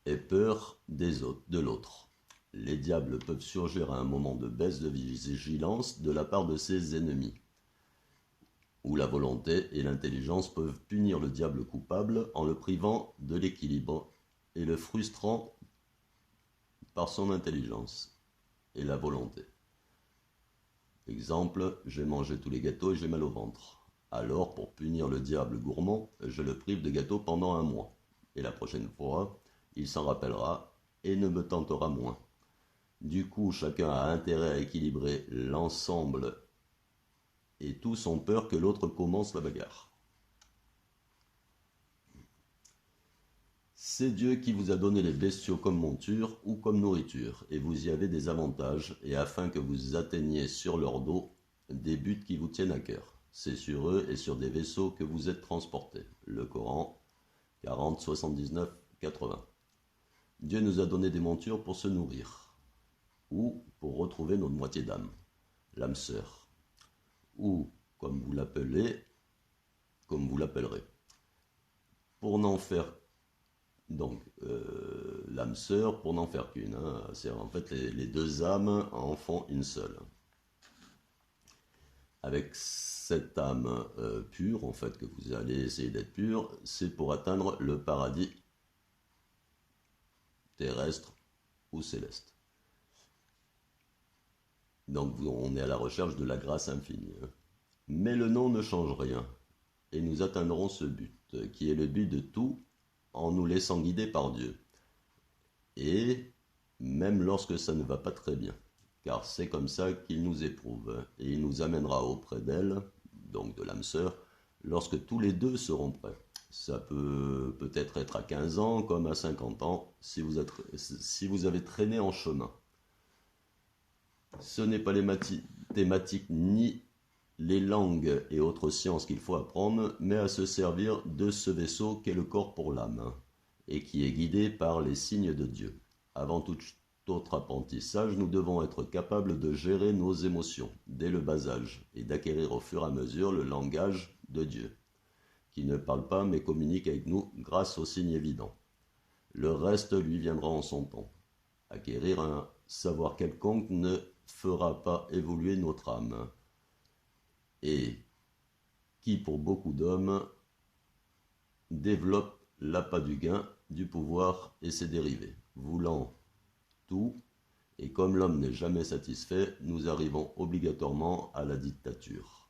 ait peur de l'autre. Les diables peuvent surgir à un moment de baisse de vigilance de la part de ses ennemis, où la volonté et l'intelligence peuvent punir le diable coupable en le privant de l'équilibre et le frustrant par son intelligence et la volonté. Exemple, j'ai mangé tous les gâteaux et j'ai mal au ventre. Alors, pour punir le diable gourmand, je le prive de gâteaux pendant 1 mois. Et la prochaine fois, il s'en rappellera et ne me tentera moins. Du coup, chacun a intérêt à équilibrer l'ensemble et tous ont peur que l'autre commence la bagarre. C'est Dieu qui vous a donné les bestiaux comme monture ou comme nourriture, et vous y avez des avantages, et afin que vous atteigniez sur leur dos des buts qui vous tiennent à cœur. C'est sur eux et sur des vaisseaux que vous êtes transportés. Le Coran 40, 79, 80. Dieu nous a donné des montures pour se nourrir, ou pour retrouver notre moitié d'âme, l'âme sœur, ou, comme vous l'appellerez, pour n'en faire donc l'âme sœur pour n'en faire qu'une. C'est en fait les deux âmes en font une seule. Avec cette âme pure, en fait, que vous allez essayer d'être pure, c'est pour atteindre le paradis terrestre ou céleste. Donc on est à la recherche de la grâce infinie. Mais le nom ne change rien, et nous atteindrons ce but, qui est le but de tout, en nous laissant guider par Dieu. Et même lorsque ça ne va pas très bien, car c'est comme ça qu'il nous éprouve, et il nous amènera auprès d'elle, donc de l'âme sœur, lorsque tous les deux seront prêts. Ça peut peut-être être à 15 ans comme à 50 ans, si vous avez traîné en chemin. Ce n'est pas les mathématiques ni les langues et autres sciences qu'il faut apprendre, mais à se servir de ce vaisseau qu'est le corps pour l'âme, et qui est guidé par les signes de Dieu. Avant tout autre apprentissage, nous devons être capables de gérer nos émotions dès le bas âge, et d'acquérir au fur et à mesure le langage de Dieu, qui ne parle pas mais communique avec nous grâce aux signes évidents. Le reste lui viendra en son temps. Acquérir un savoir quelconque ne fera pas évoluer notre âme, et qui, pour beaucoup d'hommes, développe l'appât du gain, du pouvoir et ses dérivés. Voulant tout, et comme l'homme n'est jamais satisfait, nous arrivons obligatoirement à la dictature,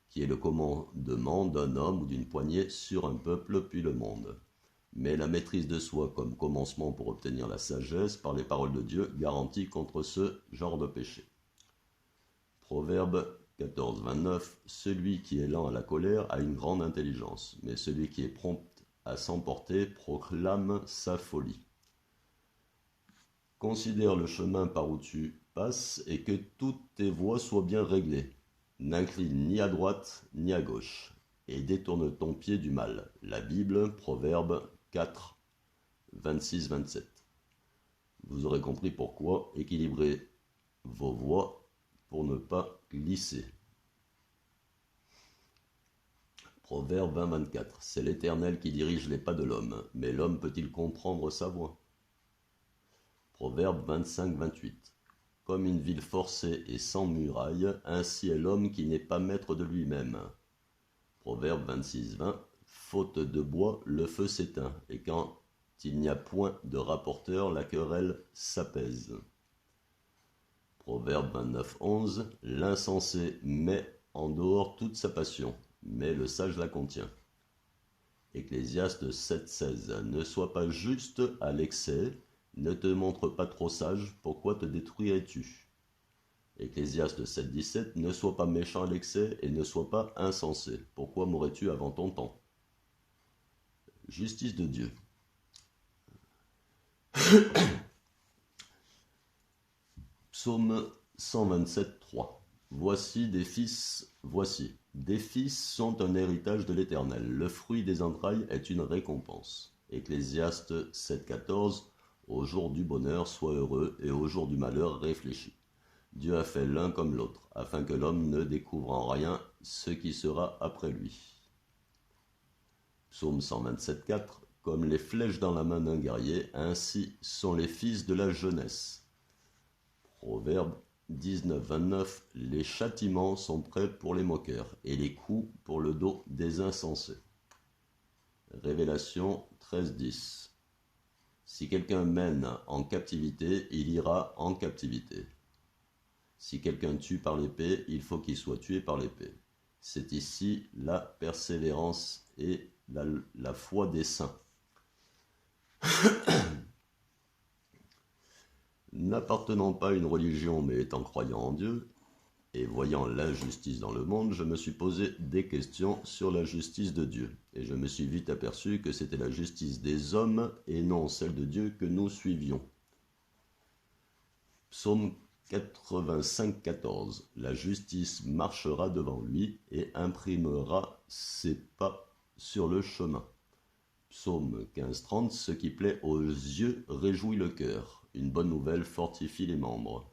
qui est le commandement d'un homme ou d'une poignée sur un peuple puis le monde. Mais la maîtrise de soi comme commencement pour obtenir la sagesse par les paroles de Dieu garantit contre ce genre de péché. Proverbe 14, 29. Celui qui est lent à la colère a une grande intelligence, mais celui qui est prompt à s'emporter proclame sa folie. Considère le chemin par où tu passes et que toutes tes voies soient bien réglées. N'incline ni à droite ni à gauche, et détourne ton pied du mal. La Bible, Proverbe 4, 26, 27. Vous aurez compris pourquoi équilibrer vos voies pour ne pas glisser. Proverbe 20, 24. C'est l'Éternel qui dirige les pas de l'homme, mais l'homme peut-il comprendre sa voie? Proverbe 25, 28. Comme une ville forcée et sans muraille, ainsi est l'homme qui n'est pas maître de lui-même. Proverbe 26, 20. Faute de bois, le feu s'éteint, et quand il n'y a point de rapporteur, la querelle s'apaise. Proverbe 29, 11. L'insensé met en dehors toute sa passion, mais le sage la contient. Ecclésiaste 7, 16. Ne sois pas juste à l'excès, ne te montre pas trop sage, pourquoi te détruirais-tu? Ecclésiaste 7, 17. Ne sois pas méchant à l'excès et ne sois pas insensé, pourquoi mourrais-tu avant ton temps? Justice de Dieu. Psaume 127, 3. Voici, des fils sont un héritage de l'Éternel. Le fruit des entrailles est une récompense. Ecclésiaste 7, 14. Au jour du bonheur, sois heureux, et au jour du malheur, réfléchis. Dieu a fait l'un comme l'autre, afin que l'homme ne découvre en rien ce qui sera après lui. Psaume 127, 4. Comme les flèches dans la main d'un guerrier, ainsi sont les fils de la jeunesse. Proverbe 19, 29. Les châtiments sont prêts pour les moqueurs, et les coups pour le dos des insensés. Révélation 13, 10. Si quelqu'un mène en captivité, il ira en captivité. Si quelqu'un tue par l'épée, il faut qu'il soit tué par l'épée. C'est ici la persévérance et la foi des saints. N'appartenant pas à une religion mais étant croyant en Dieu, et voyant l'injustice dans le monde, je me suis posé des questions sur la justice de Dieu. Et je me suis vite aperçu que c'était la justice des hommes et non celle de Dieu que nous suivions. Psaume 85, 14. La justice marchera devant lui et imprimera ses pas sur le chemin. Psaume 15, 30. Ce qui plaît aux yeux réjouit le cœur. Une bonne nouvelle fortifie les membres.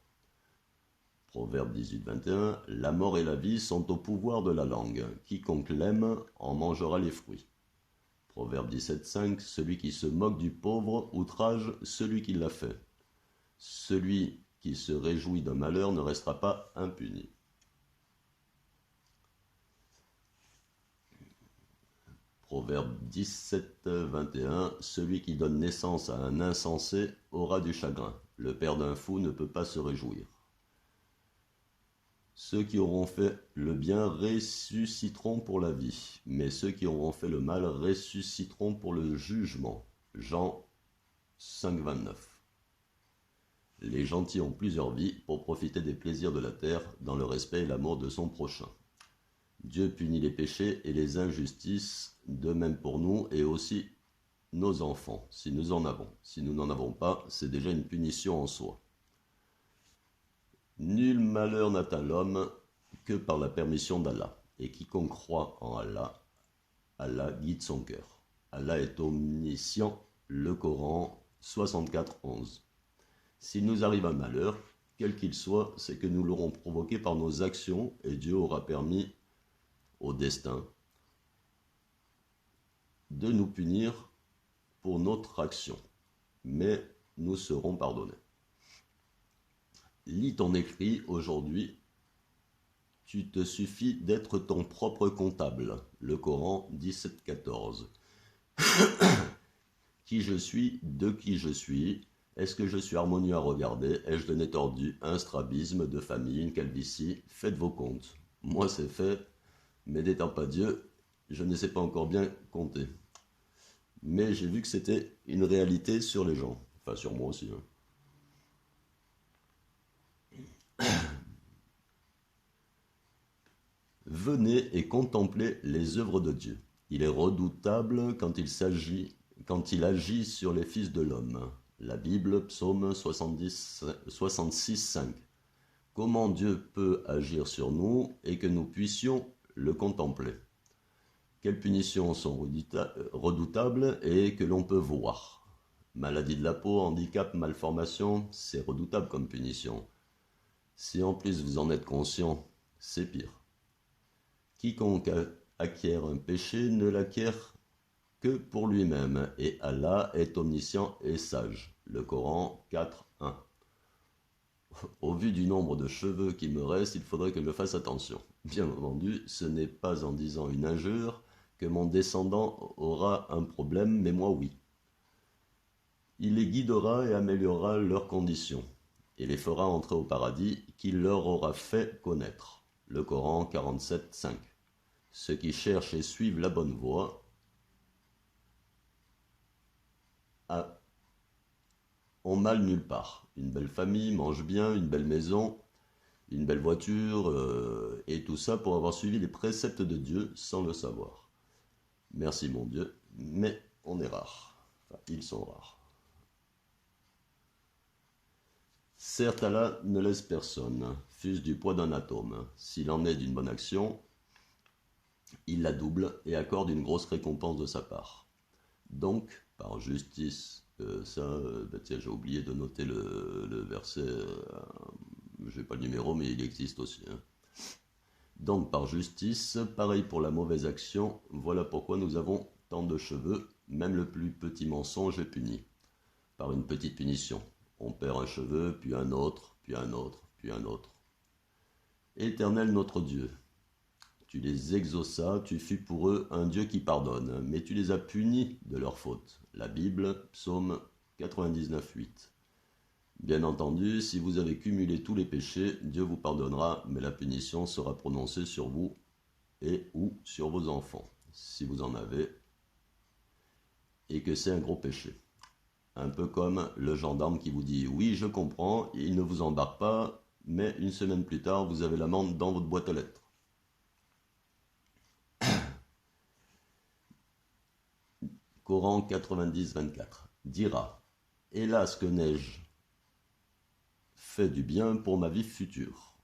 Proverbe 18, 21. La mort et la vie sont au pouvoir de la langue. Quiconque l'aime en mangera les fruits. Proverbe 17, 5. Celui qui se moque du pauvre outrage celui qui l'a fait. Celui qui se réjouit d'un malheur ne restera pas impuni. Proverbe 17, 21. Celui qui donne naissance à un insensé aura du chagrin. Le père d'un fou ne peut pas se réjouir. Ceux qui auront fait le bien ressusciteront pour la vie, mais ceux qui auront fait le mal ressusciteront pour le jugement. Jean 5, 29. Les gentils ont plusieurs vies pour profiter des plaisirs de la terre dans le respect et l'amour de son prochain. Dieu punit les péchés et les injustices, de même pour nous et aussi nos enfants, si nous en avons. Si nous n'en avons pas, c'est déjà une punition en soi. Nul malheur n'atteint l'homme que par la permission d'Allah. Et quiconque croit en Allah, Allah guide son cœur. Allah est omniscient, le Coran 64, 11. S'il nous arrive un malheur, quel qu'il soit, c'est que nous l'aurons provoqué par nos actions et Dieu aura permis au destin de nous punir pour notre action. Mais nous serons pardonnés. Lis ton écrit aujourd'hui, tu te suffit d'être ton propre comptable. Le Coran 17, 14. Qui je suis, de qui je suis, est-ce que je suis harmonieux à regarder, ai-je le nez tordu, un strabisme de famille, une calvitie, faites vos comptes. Moi c'est fait, mais n'étant pas Dieu, je ne sais pas encore bien compter. Mais j'ai vu que c'était une réalité sur les gens, enfin sur moi aussi. Venez et contemplez les œuvres de Dieu. Il est redoutable quand il agit sur les fils de l'homme. La Bible, psaume 66, 5. Comment Dieu peut agir sur nous et que nous puissions le contempler? Quelles punitions sont redoutables et que l'on peut voir? Maladie de la peau, handicap, malformation, c'est redoutable comme punition. Si en plus vous en êtes conscient, c'est pire. Quiconque acquiert un péché ne l'acquiert que pour lui-même, et Allah est omniscient et sage. Le Coran 4, 1. Au vu du nombre de cheveux qui me restent, il faudrait que je fasse attention. Bien entendu, ce n'est pas en disant une injure que mon descendant aura un problème, mais moi oui. Il les guidera et améliorera leurs conditions, et les fera entrer au paradis qu'il leur aura fait connaître. Le Coran 47, 5. Ceux qui cherchent et suivent la bonne voie ont mal nulle part. Une belle famille, mange bien, une belle maison, une belle voiture, et tout ça pour avoir suivi les préceptes de Dieu sans le savoir. Merci mon Dieu, mais on est rare. Enfin, ils sont rares. Certes, Allah ne laisse personne, fût-ce du poids d'un atome. S'il en est d'une bonne action, il la double et accorde une grosse récompense de sa part. Donc, par justice, tiens, j'ai oublié de noter le verset, je n'ai pas le numéro, mais il existe aussi. Hein. Donc, par justice, pareil pour la mauvaise action, voilà pourquoi nous avons tant de cheveux, même le plus petit mensonge est puni, par une petite punition. On perd un cheveu, puis un autre, puis un autre, puis un autre. Éternel notre Dieu, tu les exauças, tu fus pour eux un Dieu qui pardonne, mais tu les as punis de leurs fautes. La Bible, psaume 99,8. Bien entendu, si vous avez cumulé tous les péchés, Dieu vous pardonnera, mais la punition sera prononcée sur vous et ou sur vos enfants, si vous en avez, et que c'est un gros péché. Un peu comme le gendarme qui vous dit « Oui, je comprends, il ne vous embarque pas, mais une semaine plus tard, vous avez l'amende dans votre boîte aux lettres. » Coran 90-24 dira « Hélas que n'ai-je fait du bien pour ma vie future.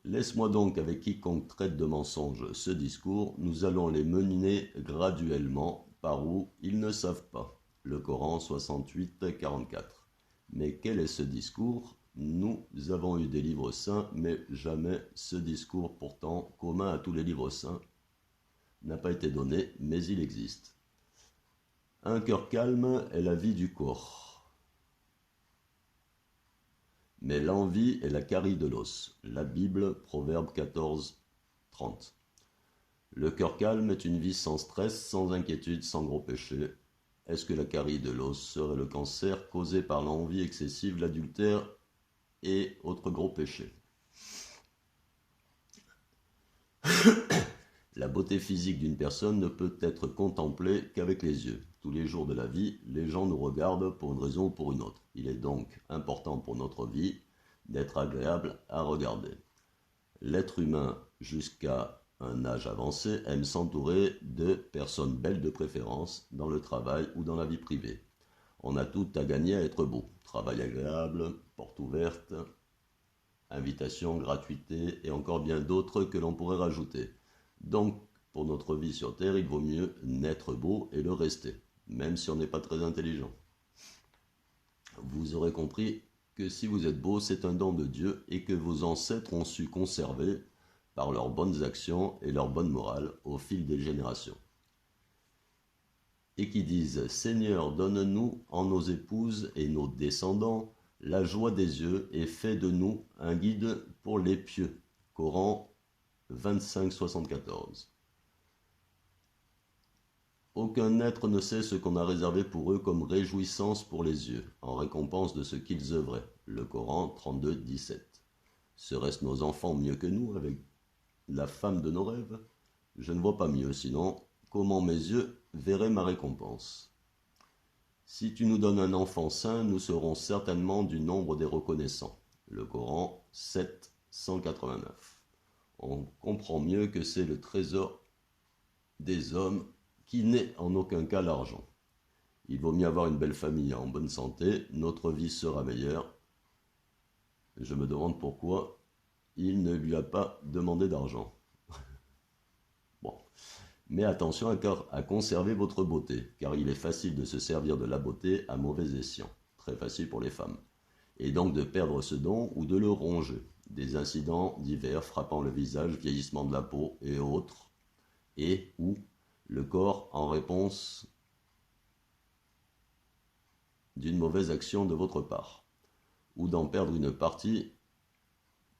Laisse-moi donc avec quiconque traite de mensonge ce discours, nous allons les mener graduellement par où ils ne savent pas. » Le Coran 68-44. Mais quel est ce discours? Nous avons eu des livres saints, mais jamais ce discours pourtant commun à tous les livres saints n'a pas été donné, mais il existe. Un cœur calme est la vie du corps, mais l'envie est la carie de l'os. La Bible, Proverbe 14-30. Le cœur calme est une vie sans stress, sans inquiétude, sans gros péché. Est-ce que la carie de l'os serait le cancer causé par l'envie excessive, l'adultère et autres gros péchés? La beauté physique d'une personne ne peut être contemplée qu'avec les yeux. Tous les jours de la vie, les gens nous regardent pour une raison ou pour une autre. Il est donc important pour notre vie d'être agréable à regarder. L'être humain, jusqu'à un âge avancé, aime s'entourer de personnes belles de préférence dans le travail ou dans la vie privée. On a tout à gagner à être beau. Travail agréable, porte ouverte, invitation, gratuité et encore bien d'autres que l'on pourrait rajouter. Donc, pour notre vie sur Terre, il vaut mieux naître beau et le rester, même si on n'est pas très intelligent. Vous aurez compris que si vous êtes beau, c'est un don de Dieu et que vos ancêtres ont su conserver par leurs bonnes actions et leur bonne morale au fil des générations. Et qui disent « Seigneur, donne-nous en nos épouses et nos descendants la joie des yeux et fais de nous un guide pour les pieux. » Coran 25-74. Aucun être ne sait ce qu'on a réservé pour eux comme réjouissance pour les yeux, en récompense de ce qu'ils œuvraient. Le Coran 32-17. Serait-ce nos enfants mieux que nous avec la femme de nos rêves? Je ne vois pas mieux, sinon, comment mes yeux verraient ma récompense? Si tu nous donnes un enfant saint, nous serons certainement du nombre des reconnaissants. Le Coran 7-189. On comprend mieux que c'est le trésor des hommes qui n'est en aucun cas l'argent. Il vaut mieux avoir une belle famille en bonne santé, notre vie sera meilleure. Je me demande pourquoi il ne lui a pas demandé d'argent. Bon. Mais attention à conserver votre beauté, car il est facile de se servir de la beauté à mauvais escient, très facile pour les femmes, et donc de perdre ce don ou de le ronger. Des incidents divers frappant le visage, vieillissement de la peau et autres, et ou le corps en réponse d'une mauvaise action de votre part, ou d'en perdre une partie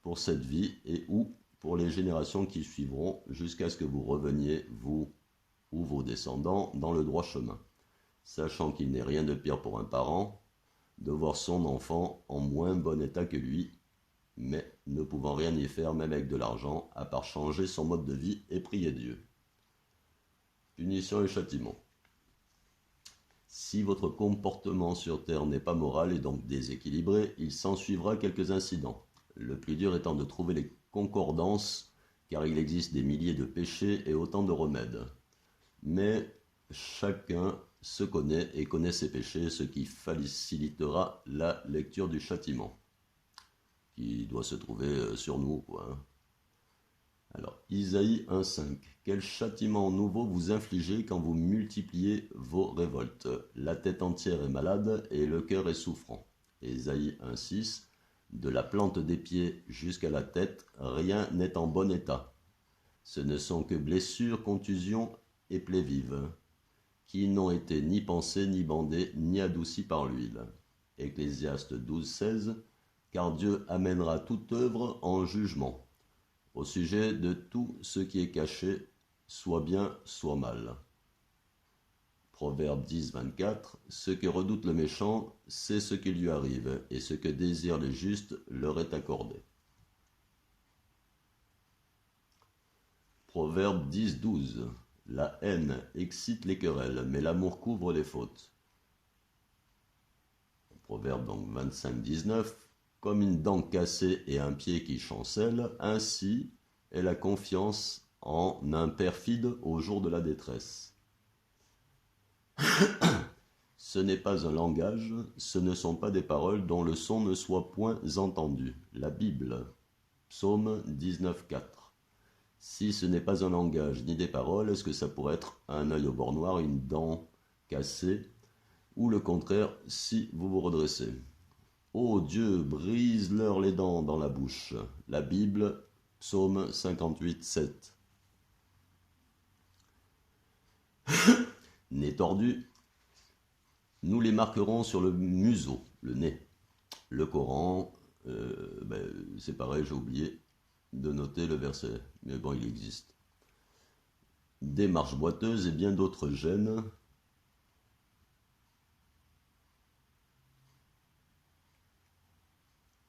pour cette vie et ou pour les générations qui suivront jusqu'à ce que vous reveniez, vous ou vos descendants, dans le droit chemin, sachant qu'il n'est rien de pire pour un parent de voir son enfant en moins bon état que lui, mais ne pouvant rien y faire même avec de l'argent, à part changer son mode de vie et prier Dieu. Punition et châtiment. Si votre comportement sur Terre n'est pas moral et donc déséquilibré, il s'ensuivra quelques incidents. Le plus dur étant de trouver les concordances, car il existe des milliers de péchés et autant de remèdes. Mais chacun se connaît et connaît ses péchés, ce qui facilitera la lecture du châtiment, qui doit se trouver sur nous, quoi, hein. Alors, Isaïe 1,5. Quel châtiment nouveau vous infligez quand vous multipliez vos révoltes? La tête entière est malade et le cœur est souffrant. Isaïe 1,6. De la plante des pieds jusqu'à la tête, rien n'est en bon état. Ce ne sont que blessures, contusions et plaies vives, qui n'ont été ni pansées, ni bandées, ni adoucies par l'huile. Ecclésiaste 12,16. Car Dieu amènera toute œuvre en jugement, au sujet de tout ce qui est caché, soit bien, soit mal. Proverbe 10,24. Ce que redoute le méchant, c'est ce qui lui arrive, et ce que désirent les justes leur est accordé. Proverbe 10,12. La haine excite les querelles, mais l'amour couvre les fautes. Proverbe donc 25,19. Comme une dent cassée et un pied qui chancelle, ainsi est la confiance en un perfide au jour de la détresse. Ce n'est pas un langage, ce ne sont pas des paroles dont le son ne soit point entendu. La Bible, Psaume 19,4. Si ce n'est pas un langage ni des paroles, est-ce que ça pourrait être un œil au bord noir, une dent cassée, ou le contraire, si vous vous redressez? Ô Dieu, brise-leur les dents dans la bouche. La Bible, Psaume 58,7. Nez tordu, nous les marquerons sur le museau, le nez. Le Coran, c'est pareil, j'ai oublié de noter le verset, mais bon, il existe. Des marches boiteuses et bien d'autres gènes.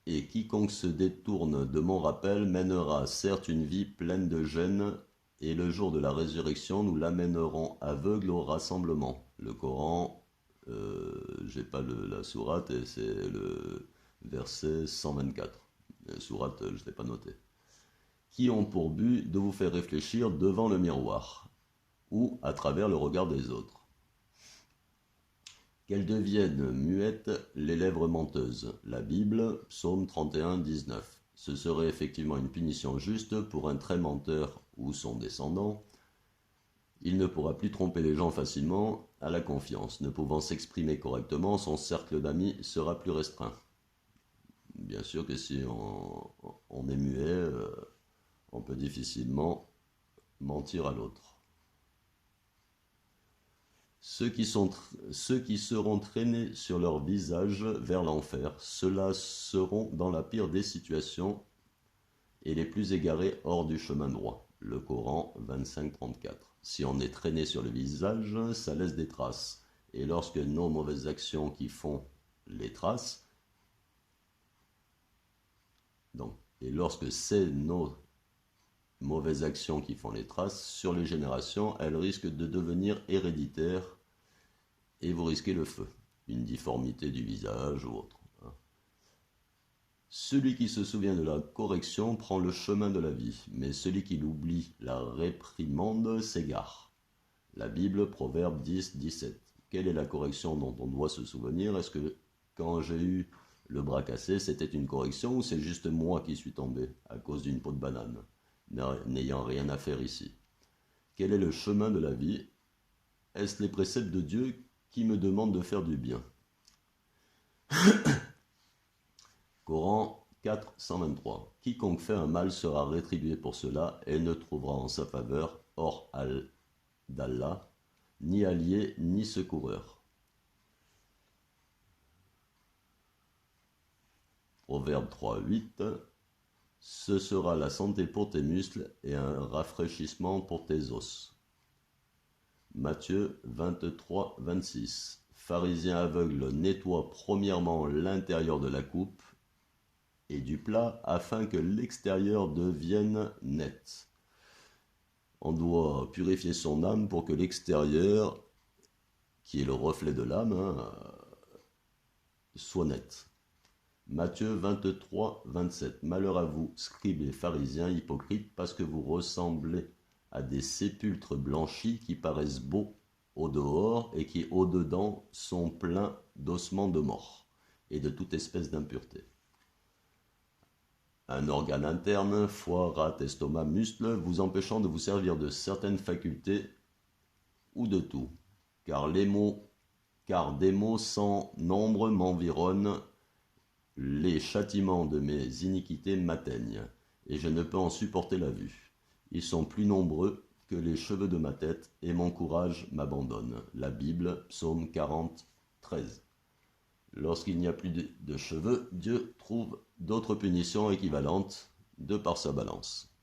Et quiconque se détourne de mon rappel mènera certes une vie pleine de gêne, et le jour de la résurrection, nous l'amènerons aveugle au rassemblement. Le Coran, j'ai pas la sourate, et c'est le verset 124. La sourate, je ne l'ai pas noté. Qui ont pour but de vous faire réfléchir devant le miroir, ou à travers le regard des autres. Qu'elles deviennent muettes les lèvres menteuses. La Bible, Psaume 31,19. Ce serait effectivement une punition juste pour un très menteur ou son descendant. Il ne pourra plus tromper les gens facilement à la confiance. Ne pouvant s'exprimer correctement, son cercle d'amis sera plus restreint. Bien sûr que si on est muet, on peut difficilement mentir à l'autre. Ceux qui seront traînés sur leur visage vers l'enfer, ceux-là seront dans la pire des situations et les plus égarés hors du chemin droit. Le Coran 25,34. Si on est traîné sur le visage, ça laisse des traces. Et lorsque nos mauvaises actions qui font les traces, et lorsque c'est nos mauvaises actions qui font les traces, sur les générations, elles risquent de devenir héréditaires et vous risquez le feu, une difformité du visage ou autre. Celui qui se souvient de la correction prend le chemin de la vie, mais celui qui l'oublie la réprimande s'égare. La Bible, Proverbe 10,17. Quelle est la correction dont on doit se souvenir? Est-ce que quand j'ai eu le bras cassé, c'était une correction ou c'est juste moi qui suis tombé à cause d'une peau de banane, n'ayant rien à faire ici? Quel est le chemin de la vie? Est-ce les préceptes de Dieu qui me demandent de faire du bien? Coran 4, 123. Quiconque fait un mal sera rétribué pour cela et ne trouvera en sa faveur, hors d'Allah, ni allié ni secoureur. Proverbe 3, 8. Ce sera la santé pour tes muscles et un rafraîchissement pour tes os. Matthieu 23, 26. Pharisien aveugle nettoie premièrement l'intérieur de la coupe et du plat afin que l'extérieur devienne net. On doit purifier son âme pour que l'extérieur, qui est le reflet de l'âme, soit net. Matthieu 23, 27. Malheur à vous, scribes et pharisiens hypocrites, parce que vous ressemblez à des sépulcres blanchis qui paraissent beaux au dehors et qui au dedans sont pleins d'ossements de mort et de toute espèce d'impureté. Un organe interne, foie, rate, estomac, muscle, vous empêchant de vous servir de certaines facultés ou de tout, car des maux sans nombre m'environnent, les châtiments de mes iniquités m'atteignent, et je ne peux en supporter la vue. Ils sont plus nombreux que les cheveux de ma tête, et mon courage m'abandonne. La Bible, psaume 40, 13. Lorsqu'il n'y a plus de cheveux, Dieu trouve d'autres punitions équivalentes de par sa balance.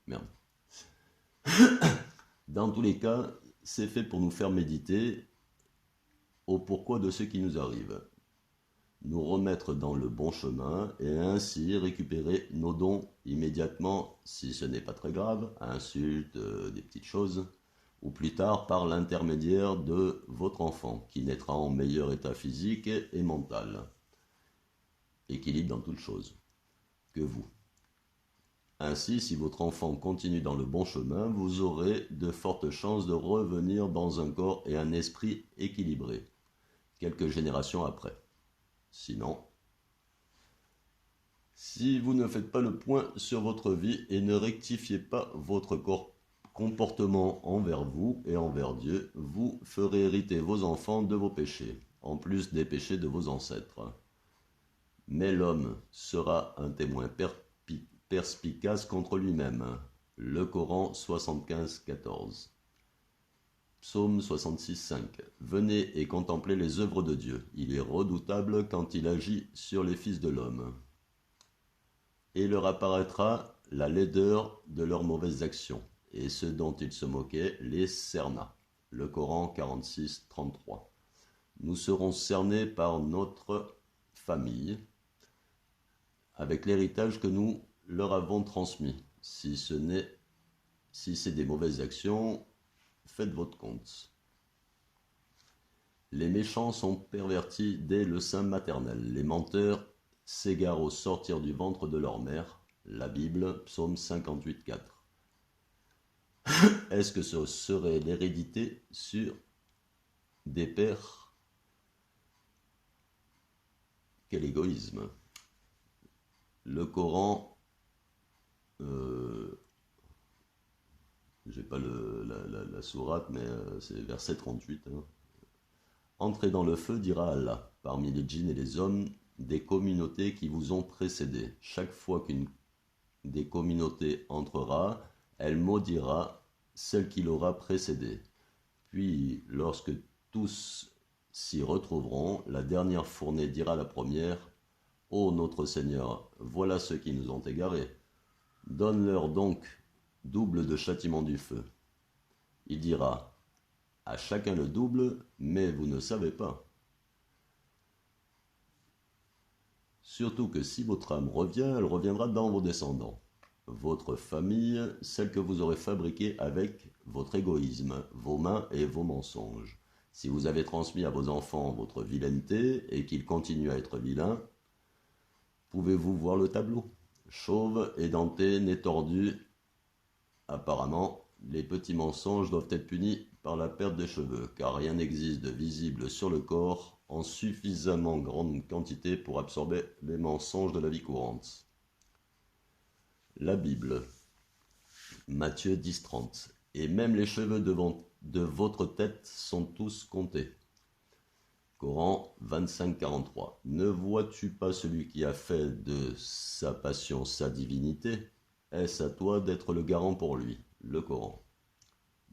Merde. Dans tous les cas, c'est fait pour nous faire méditer au pourquoi de ce qui nous arrive, nous remettre dans le bon chemin et ainsi récupérer nos dons immédiatement, si ce n'est pas très grave, insultes, des petites choses, ou plus tard par l'intermédiaire de votre enfant, qui naîtra en meilleur état physique et mental, équilibre dans toutes choses, que vous. Ainsi, si votre enfant continue dans le bon chemin, vous aurez de fortes chances de revenir dans un corps et un esprit équilibrés, quelques générations après. Sinon, si vous ne faites pas le point sur votre vie et ne rectifiez pas votre comportement envers vous et envers Dieu, vous ferez hériter vos enfants de vos péchés, en plus des péchés de vos ancêtres. Mais l'homme sera un témoin perspicace contre lui-même. Le Coran 75, 14. Psaume 66, 5. Venez et contemplez les œuvres de Dieu. Il est redoutable quand il agit sur les fils de l'homme. Et leur apparaîtra la laideur de leurs mauvaises actions, et ce dont il se moquait les cerna. Le Coran 46, 33. Nous serons cernés par notre famille, avec l'héritage que nous leur avons transmis. Si c'est des mauvaises actions, faites votre compte. Les méchants sont pervertis dès le sein maternel. Les menteurs s'égarent au sortir du ventre de leur mère. La Bible, psaume 58, 4. Est-ce que ce serait l'hérédité sur des pères? Quel égoïsme! Le Coran, j'ai pas la sourate, mais c'est verset 38. Hein. Entrez dans le feu, dira Allah, parmi les djinns et les hommes, des communautés qui vous ont précédés. Chaque fois qu'une des communautés entrera, elle maudira celle qui l'aura précédée. Puis, lorsque tous s'y retrouveront, la dernière fournée dira à la première, « Ô notre Seigneur, voilà ceux qui nous ont égarés. Donne-leur donc double de châtiment du feu. » Il dira, « À chacun le double, mais vous ne savez pas. » Surtout que si votre âme revient, elle reviendra dans vos descendants. Votre famille, celle que vous aurez fabriquée avec votre égoïsme, vos mains et vos mensonges. Si vous avez transmis à vos enfants votre vilaineté et qu'ils continuent à être vilains, pouvez-vous voir le tableau? Chauve, édenté, nez tordu. Apparemment, les petits mensonges doivent être punis par la perte des cheveux, car rien n'existe de visible sur le corps en suffisamment grande quantité pour absorber les mensonges de la vie courante. La Bible, Matthieu 10, 30. Et même les cheveux de votre tête sont tous comptés. Coran 25, 43. Ne vois-tu pas celui qui a fait de sa passion sa divinité? Est-ce à toi d'être le garant pour lui? Le Coran.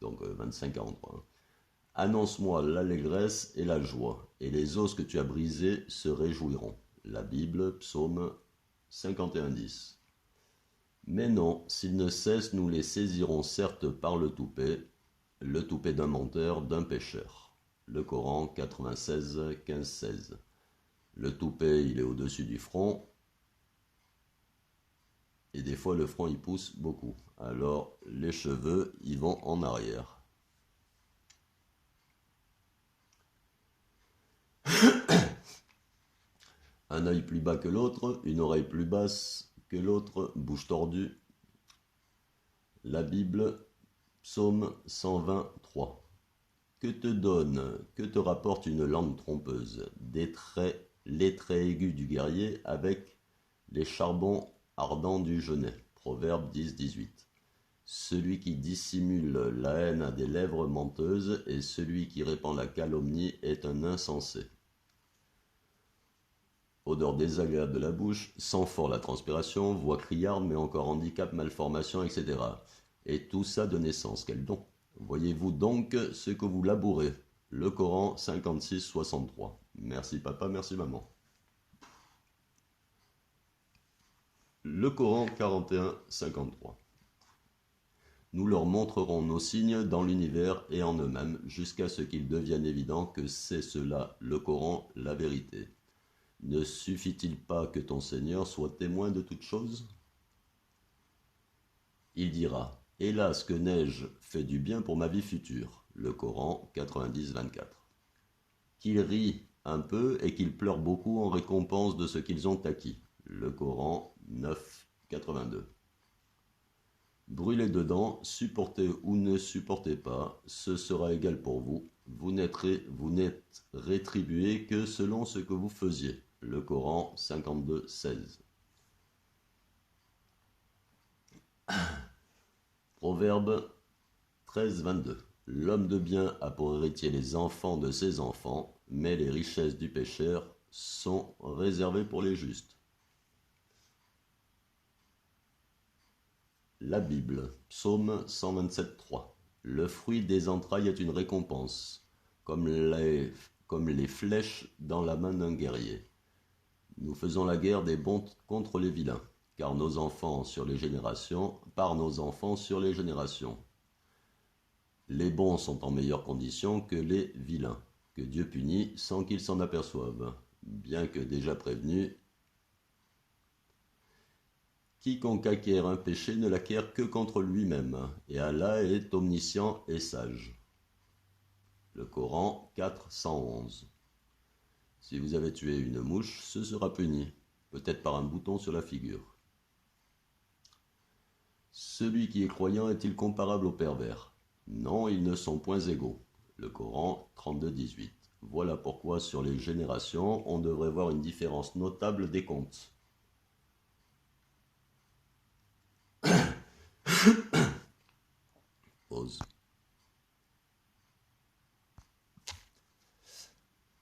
Donc 25, 43. Annonce-moi l'allégresse et la joie, et les os que tu as brisés se réjouiront. La Bible, psaume 51, 10. Mais non, s'ils ne cessent, nous les saisirons certes par le toupet d'un menteur, d'un pécheur. Le Coran 96, 15, 16. Le toupet, il est au-dessus du front, et des fois le front il pousse beaucoup. Alors les cheveux, ils vont en arrière. Un œil plus bas que l'autre, une oreille plus basse que l'autre, bouche tordue. La Bible, Psaume 123. Que te donne, que te rapporte une langue trompeuse, les traits aigus du guerrier avec les charbons ardents du genet. Proverbe 10-18. Celui qui dissimule la haine a des lèvres menteuses, et celui qui répand la calomnie est un insensé. Odeur désagréable de la bouche, sang fort la transpiration, voix criarde mais encore handicap, malformation, etc. Et tout ça de naissance, quel don! Voyez-vous donc ce que vous labourez. Le Coran 56-63. Merci papa, merci maman. Le Coran 41-53. Nous leur montrerons nos signes dans l'univers et en eux-mêmes, jusqu'à ce qu'il devienne évident que c'est cela, le Coran, la vérité. Ne suffit-il pas que ton Seigneur soit témoin de toutes choses? Il dira, hélas que n'ai-je fait du bien pour ma vie future. Le Coran 90-24. Qu'ils rient un peu et qu'ils pleurent beaucoup en récompense de ce qu'ils ont acquis. Le Coran 9-82. Brûlez dedans, supportez ou ne supportez pas, ce sera égal pour vous. Vous n'êtes rétribué que selon ce que vous faisiez. Le Coran 52-16. Proverbe 13-22. L'homme de bien a pour héritier les enfants de ses enfants, mais les richesses du pécheur sont réservées pour les justes. La Bible, Psaume 127-3. Le fruit des entrailles est une récompense, comme les flèches dans la main d'un guerrier. Nous faisons la guerre des bons contre les vilains, par nos enfants sur les générations. Les bons sont en meilleure condition que les vilains, que Dieu punit sans qu'ils s'en aperçoivent, bien que déjà prévenus. Quiconque acquiert un péché ne l'acquiert que contre lui-même, et Allah est omniscient et sage. Le Coran 4-111. Si vous avez tué une mouche, ce sera puni, peut-être par un bouton sur la figure. Celui qui est croyant est-il comparable au pervers? Non, ils ne sont point égaux. Le Coran 32-18. Voilà pourquoi sur les générations, on devrait voir une différence notable des comptes. Pause.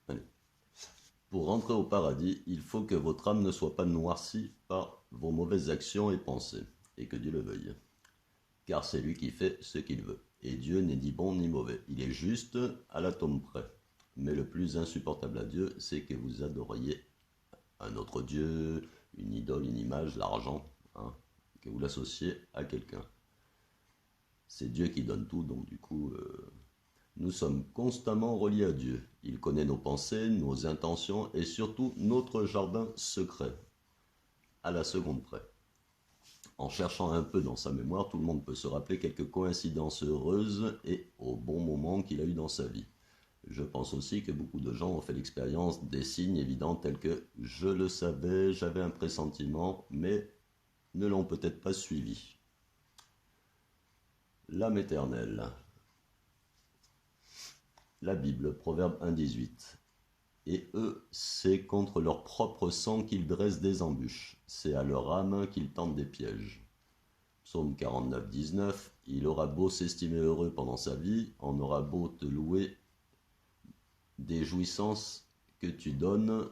Allez. Pour rentrer au paradis, il faut que votre âme ne soit pas noircie par vos mauvaises actions et pensées, et que Dieu le veuille. Car c'est lui qui fait ce qu'il veut. Et Dieu n'est ni bon ni mauvais. Il est juste à l'atome près. Mais le plus insupportable à Dieu, c'est que vous adoriez un autre Dieu, une idole, une image, l'argent, que vous l'associez à quelqu'un. C'est Dieu qui donne tout, donc du coup, nous sommes constamment reliés à Dieu. Il connaît nos pensées, nos intentions et surtout notre jardin secret, à la seconde près. En cherchant un peu dans sa mémoire, tout le monde peut se rappeler quelques coïncidences heureuses et au bon moment qu'il a eu dans sa vie. Je pense aussi que beaucoup de gens ont fait l'expérience des signes évidents tels que « je le savais, j'avais un pressentiment », mais ne l'ont peut-être pas suivi. L'âme éternelle. La Bible, Proverbe 1-18. Et eux, c'est contre leur propre sang qu'ils dressent des embûches, c'est à leur âme qu'ils tentent des pièges. Psaume 49-19. Il aura beau s'estimer heureux pendant sa vie, on aura beau te louer des jouissances que tu donnes.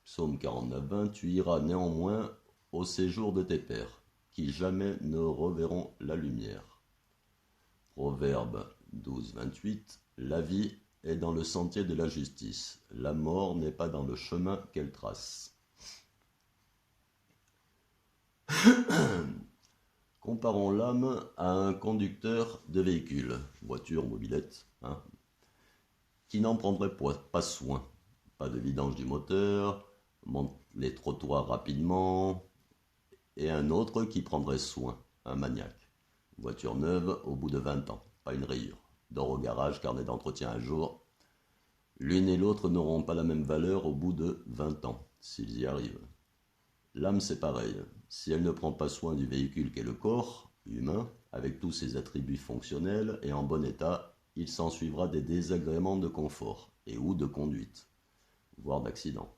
Psaume 49-20. Tu iras néanmoins au séjour de tes pères, qui jamais ne reverront la lumière. Proverbe 12-28. La vie est dans le sentier de la justice. La mort n'est pas dans le chemin qu'elle trace. Comparons l'âme à un conducteur de véhicule, voiture, mobilette, qui n'en prendrait pas soin. Pas de vidange du moteur, monte les trottoirs rapidement, et un autre qui prendrait soin, un maniaque. Voiture neuve au bout de 20 ans, pas une rayure. Dort au garage, carnet d'entretien à jour. L'une et l'autre n'auront pas la même valeur au bout de 20 ans, s'ils y arrivent. L'âme, c'est pareil. Si elle ne prend pas soin du véhicule qu'est le corps, humain, avec tous ses attributs fonctionnels et en bon état, il s'ensuivra des désagréments de confort et ou de conduite, voire d'accident.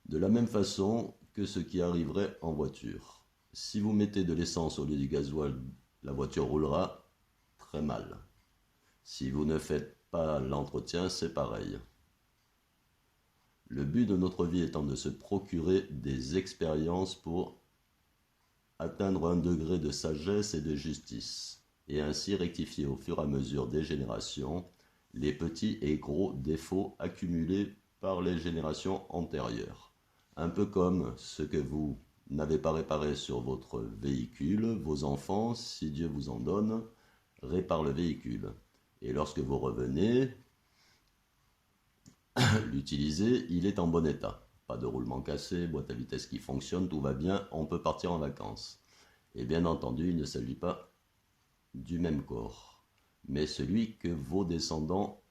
De la même façon que ce qui arriverait en voiture. Si vous mettez de l'essence au lieu du gasoil, la voiture roulera très mal. Si vous ne faites pas l'entretien, c'est pareil. Le but de notre vie étant de se procurer des expériences pour atteindre un degré de sagesse et de justice, et ainsi rectifier au fur et à mesure des générations les petits et gros défauts accumulés par les générations antérieures. Un peu comme ce que vous n'avez pas réparé sur votre véhicule, vos enfants, si Dieu vous en donne, réparent le véhicule. Et lorsque vous revenez l'utiliser, il est en bon état. Pas de roulement cassé, boîte à vitesse qui fonctionne, tout va bien, on peut partir en vacances. Et bien entendu, il ne s'agit pas du même corps, mais celui que vos descendants,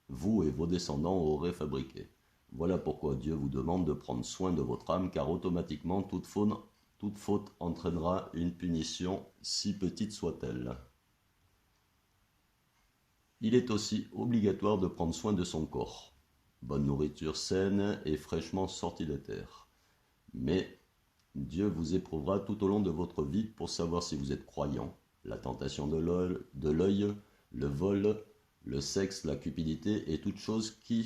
vous et vos descendants auraient fabriqué. Voilà pourquoi Dieu vous demande de prendre soin de votre âme, car automatiquement toute faute entraînera une punition, si petite soit-elle. Il est aussi obligatoire de prendre soin de son corps. Bonne nourriture saine et fraîchement sortie de terre. Mais Dieu vous éprouvera tout au long de votre vie pour savoir si vous êtes croyant. La tentation de l'œil, le vol, le sexe, la cupidité et toutes choses qui,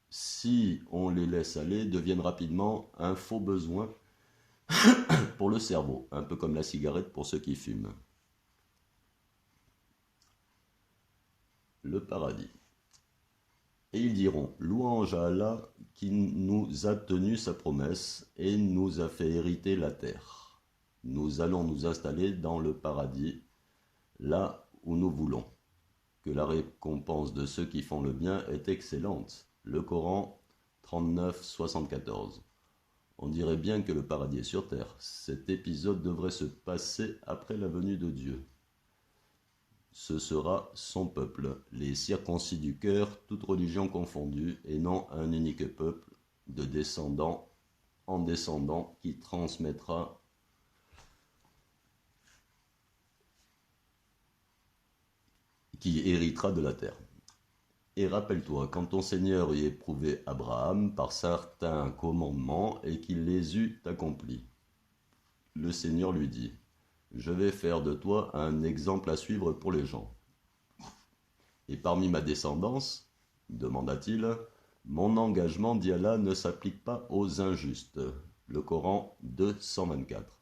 si on les laisse aller, deviennent rapidement un faux besoin pour le cerveau, un peu comme la cigarette pour ceux qui fument. Le paradis. Et ils diront, louange à Allah qui nous a tenu sa promesse et nous a fait hériter la terre. Nous allons nous installer dans le paradis, là où nous voulons. Que la récompense de ceux qui font le bien est excellente. Le Coran 39, 74. On dirait bien que le paradis est sur terre. Cet épisode devrait se passer après la venue de Dieu. Ce sera son peuple, les circoncis du cœur, toute religion confondue, et non un unique peuple de descendants en descendants qui transmettra qui héritera de la terre. Et rappelle-toi, quand ton Seigneur y éprouvait Abraham par certains commandements et qu'il les eut accomplis, le Seigneur lui dit, « Je vais faire de toi un exemple à suivre pour les gens. Et parmi ma descendance, demanda-t-il, mon engagement d'Allah ne s'applique pas aux injustes. » Le Coran 224.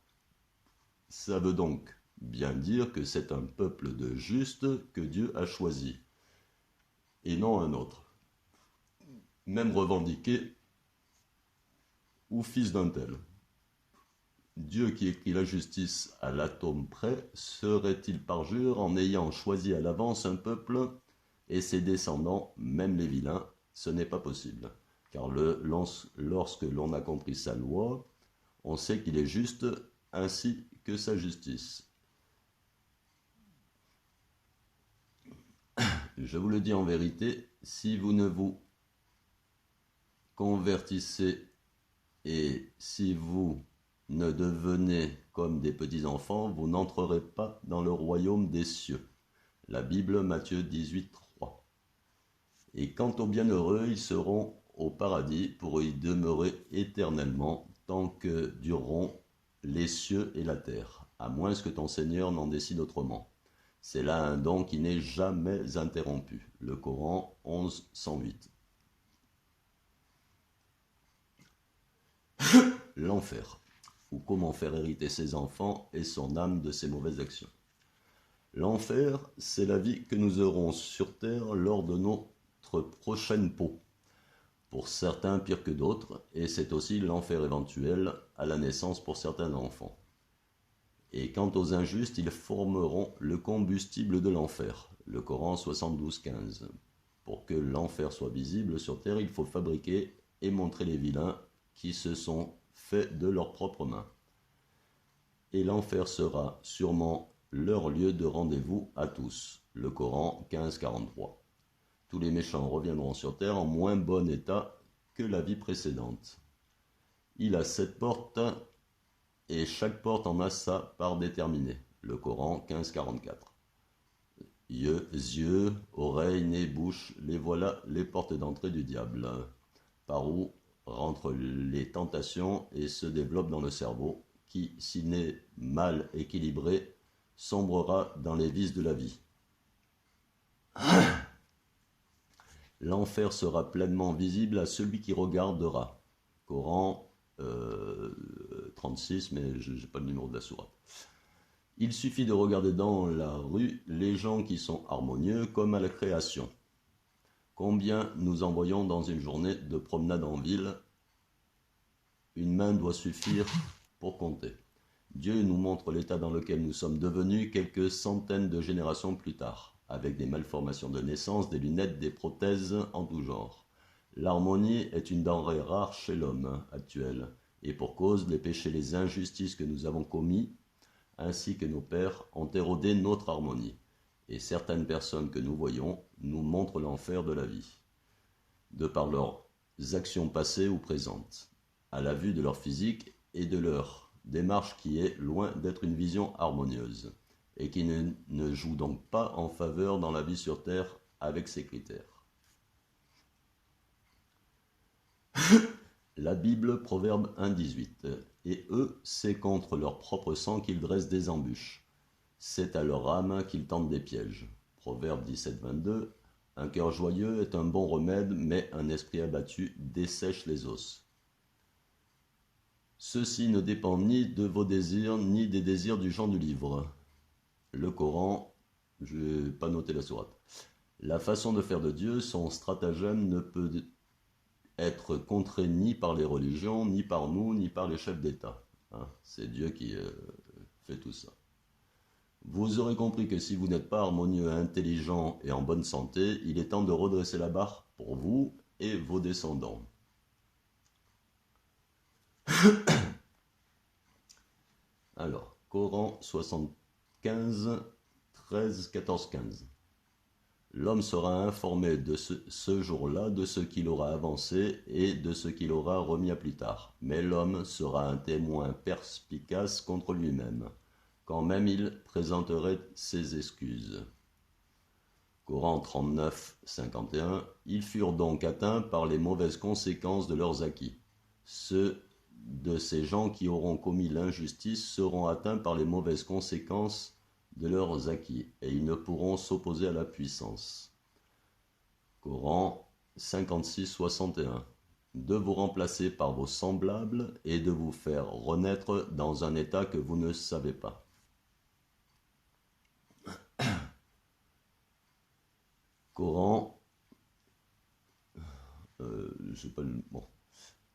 Ça veut donc bien dire que c'est un peuple de justes que Dieu a choisi, et non un autre, même revendiqué ou fils d'un tel. Dieu qui écrit la justice à l'atome près, serait-il parjure en ayant choisi à l'avance un peuple et ses descendants, même les vilains? Ce n'est pas possible, car lorsque l'on a compris sa loi, on sait qu'il est juste ainsi que sa justice. Je vous le dis en vérité, si vous ne vous convertissez et si vous ne devenez comme des petits-enfants, vous n'entrerez pas dans le royaume des cieux. La Bible, Matthieu 18, 3. Et quant aux bienheureux, ils seront au paradis pour y demeurer éternellement, tant que dureront les cieux et la terre, à moins que ton Seigneur n'en décide autrement. C'est là un don qui n'est jamais interrompu. Le Coran 11, 108. L'enfer, ou comment faire hériter ses enfants et son âme de ses mauvaises actions. L'enfer, c'est la vie que nous aurons sur terre lors de notre prochaine peau. Pour certains pire que d'autres, et c'est aussi l'enfer éventuel à la naissance pour certains enfants. Et quant aux injustes, ils formeront le combustible de l'enfer. Le Coran 72, 15. Pour que l'enfer soit visible sur terre, il faut fabriquer et montrer les vilains qui se sont faits de leurs propres mains. Et l'enfer sera sûrement leur lieu de rendez-vous à tous. Le Coran 15, 43. Tous les méchants reviendront sur terre en moins bon état que la vie précédente. Il a 7 portes et chaque porte en a sa part déterminée. Le Coran 1544. Yeux, oreilles, nez, bouche, les voilà les portes d'entrée du diable, par où rentrent les tentations et se développent dans le cerveau, qui, s'il n'est mal équilibré, sombrera dans les vices de la vie. L'enfer sera pleinement visible à celui qui regardera. Coran 36, mais je n'ai pas le numéro de la sourate. Il suffit de regarder dans la rue les gens qui sont harmonieux comme à la création. Combien nous en voyons dans une journée de promenade en ville? Une main doit suffire pour compter. Dieu nous montre l'état dans lequel nous sommes devenus quelques centaines de générations plus tard, avec des malformations de naissance, des lunettes, des prothèses en tout genre. L'harmonie est une denrée rare chez l'homme actuel, et pour cause, les péchés, les injustices que nous avons commis, ainsi que nos pères, ont érodé notre harmonie. Et certaines personnes que nous voyons nous montrent l'enfer de la vie, de par leurs actions passées ou présentes, à la vue de leur physique et de leur démarche qui est loin d'être une vision harmonieuse, et qui ne joue donc pas en faveur dans la vie sur Terre avec ces critères. La Bible, Proverbe 1,18. Et eux, c'est contre leur propre sang qu'ils dressent des embûches. C'est à leur âme qu'ils tentent des pièges. Proverbe 17,22. Un cœur joyeux est un bon remède, mais un esprit abattu dessèche les os. Ceci ne dépend ni de vos désirs, ni des désirs du genre du livre. Le Coran, je n'ai pas noté la sourate. La façon de faire de Dieu, son stratagème ne peut être contré ni par les religions, ni par nous, ni par les chefs d'État. C'est Dieu qui fait tout ça. Vous aurez compris que si vous n'êtes pas harmonieux, intelligent et en bonne santé, il est temps de redresser la barre pour vous et vos descendants. Alors, Coran 75, 13, 14, 15. L'homme sera informé de ce jour-là de ce qu'il aura avancé et de ce qu'il aura remis à plus tard. Mais l'homme sera un témoin perspicace contre lui-même, quand même il présenterait ses excuses. Coran 39, 51. Ils furent donc atteints par les mauvaises conséquences de leurs acquis. Ceux de ces gens qui auront commis l'injustice seront atteints par les mauvaises conséquences de leurs acquis, et ils ne pourront s'opposer à la puissance. Coran 56, 61. De vous remplacer par vos semblables et de vous faire renaître dans un état que vous ne savez pas. Coran,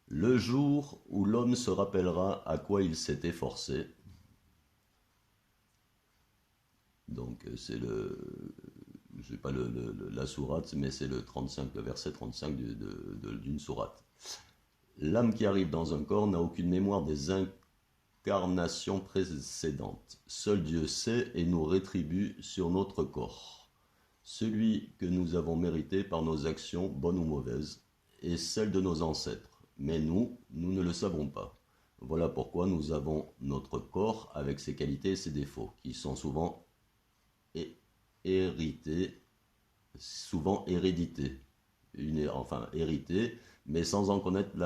Le jour où l'homme se rappellera à quoi il s'est efforcé. Donc c'est je n'ai pas la sourate, mais c'est le verset 35 d'une sourate. L'âme qui arrive dans un corps n'a aucune mémoire des incarnations précédentes. Seul Dieu sait et nous rétribue sur notre corps. Celui que nous avons mérité par nos actions, bonnes ou mauvaises, et celles de nos ancêtres. Mais nous ne le savons pas. Voilà pourquoi nous avons notre corps avec ses qualités et ses défauts, qui sont souvent hérités, mais sans en connaître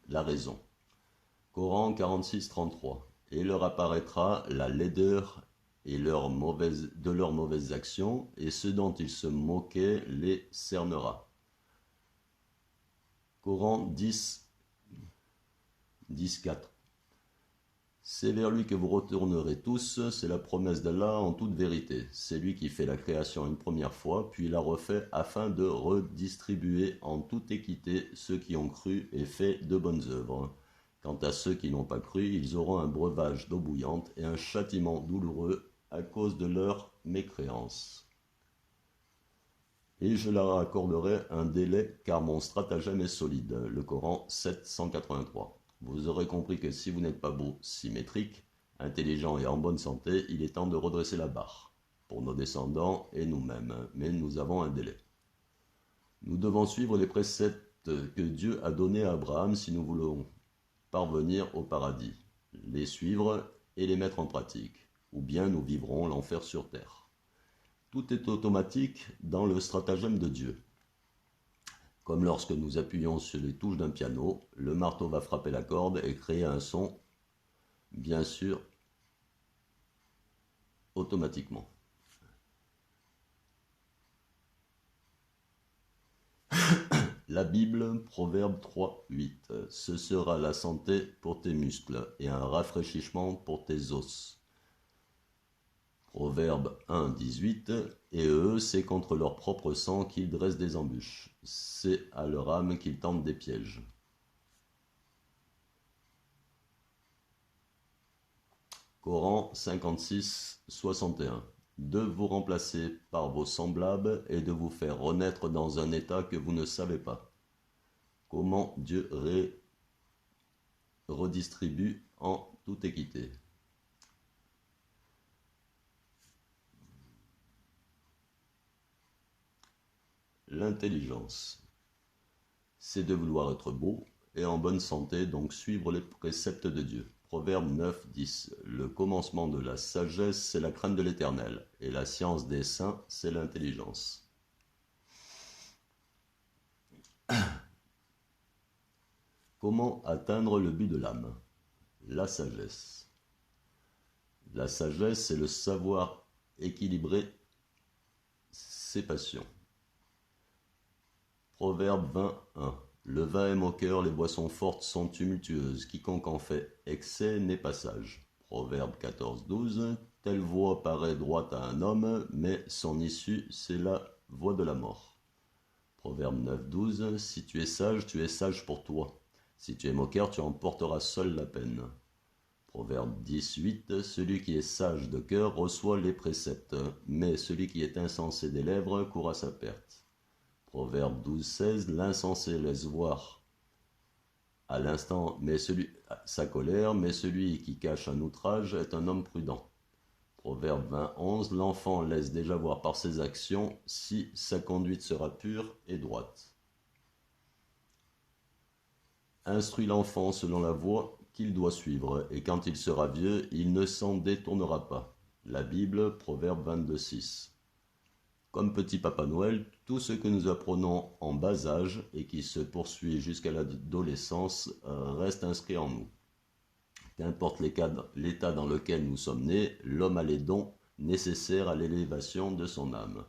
la raison. Coran 46, 33. Et leur apparaîtra la laideur et de leurs mauvaises actions, et ce dont ils se moquaient les cernera. Coran 10, 4. C'est vers lui que vous retournerez tous, c'est la promesse d'Allah en toute vérité. C'est lui qui fait la création une première fois, puis la refait afin de redistribuer en toute équité ceux qui ont cru et fait de bonnes œuvres. Quant à ceux qui n'ont pas cru, ils auront un breuvage d'eau bouillante et un châtiment douloureux à cause de leur mécréance. Et je leur accorderai un délai, car mon stratagème est solide. Le Coran 7, 183. Vous aurez compris que si vous n'êtes pas beau, symétrique, intelligent et en bonne santé, il est temps de redresser la barre, pour nos descendants et nous-mêmes, mais nous avons un délai. Nous devons suivre les préceptes que Dieu a donnés à Abraham si nous voulons parvenir au paradis. les suivre et les mettre en pratique, ou bien nous vivrons l'enfer sur terre. Tout est automatique dans le stratagème de Dieu. Comme lorsque nous appuyons sur les touches d'un piano, le marteau va frapper la corde et créer un son, bien sûr, automatiquement. La Bible, Proverbe 3, 8. Ce sera la santé pour tes muscles et un rafraîchissement pour tes os. Proverbe 1, 18. Et eux, c'est contre leur propre sang qu'ils dressent des embûches. C'est à leur âme qu'ils tentent des pièges. Coran 56, 61. De vous remplacer par vos semblables et de vous faire renaître dans un état que vous ne savez pas. Comment Dieu redistribue en toute équité. L'intelligence, c'est de vouloir être beau et en bonne santé, donc suivre les préceptes de Dieu. Proverbe 9, 10. Le commencement de la sagesse, c'est la crainte de l'Éternel, et la science des saints, c'est l'intelligence. Comment atteindre le but de l'âme? La sagesse. La sagesse, c'est le savoir équilibrer ses passions. Proverbe 21. Le vin est moqueur, les boissons fortes sont tumultueuses. Quiconque en fait excès n'est pas sage. Proverbe 14, 12. Telle voie paraît droite à un homme, mais son issue, c'est la voie de la mort. Proverbe 9, 12. Si tu es sage pour toi. Si tu es moqueur, tu emporteras seul la peine. Proverbe 18. Celui qui est sage de cœur reçoit les préceptes, mais celui qui est insensé des lèvres court à sa perte. Proverbe 12, 16. L'insensé laisse voir à l'instant sa colère, mais celui qui cache un outrage est un homme prudent. Proverbe 20, 11. L'enfant laisse déjà voir par ses actions si sa conduite sera pure et droite. Instruis l'enfant selon la voie qu'il doit suivre, et quand il sera vieux, il ne s'en détournera pas. La Bible, Proverbe 22, 6. Comme petit Papa Noël, tout ce que nous apprenons en bas âge et qui se poursuit jusqu'à l'adolescence reste inscrit en nous. Qu'importe l'état dans lequel nous sommes nés, l'homme a les dons nécessaires à l'élévation de son âme.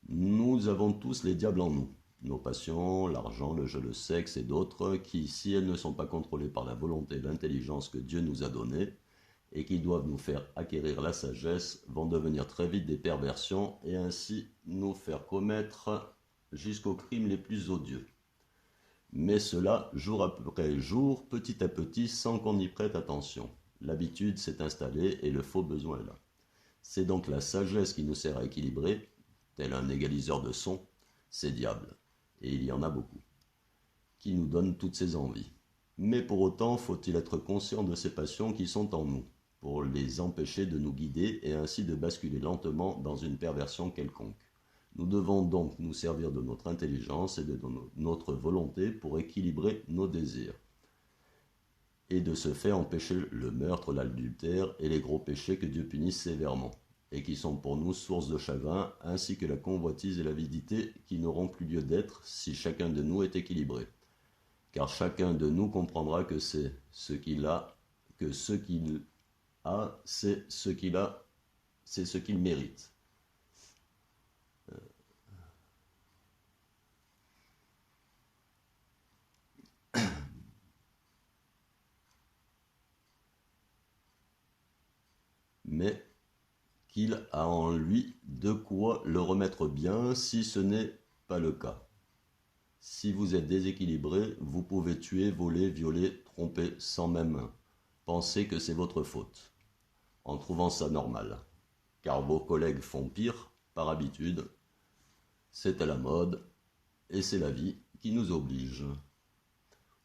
Nous avons tous les diables en nous. Nos passions, l'argent, le jeu, le sexe et d'autres qui, si elles ne sont pas contrôlées par la volonté et l'intelligence que Dieu nous a données, et qui doivent nous faire acquérir la sagesse, vont devenir très vite des perversions et ainsi nous faire commettre jusqu'aux crimes les plus odieux. Mais cela, jour après jour, petit à petit, sans qu'on y prête attention. L'habitude s'est installée et le faux besoin est là. C'est donc la sagesse qui nous sert à équilibrer, tel un égaliseur de son, ces diables, et il y en a beaucoup, qui nous donnent toutes ces envies. Mais pour autant, faut-il être conscient de ces passions qui sont en nous, pour les empêcher de nous guider et ainsi de basculer lentement dans une perversion quelconque. Nous devons donc nous servir de notre intelligence et de notre volonté pour équilibrer nos désirs et de ce fait empêcher le meurtre, l'adultère et les gros péchés que Dieu punit sévèrement et qui sont pour nous source de chagrin, ainsi que la convoitise et l'avidité qui n'auront plus lieu d'être si chacun de nous est équilibré. Car chacun de nous comprendra que c'est ce qu'il a, que ce qu'il a, c'est ce qu'il mérite. Mais qu'il a en lui de quoi le remettre bien si ce n'est pas le cas. Si vous êtes déséquilibré, vous pouvez tuer, voler, violer, tromper sans même penser que c'est votre faute, en trouvant ça normal. Car vos collègues font pire, par habitude, c'est à la mode, et c'est la vie qui nous oblige.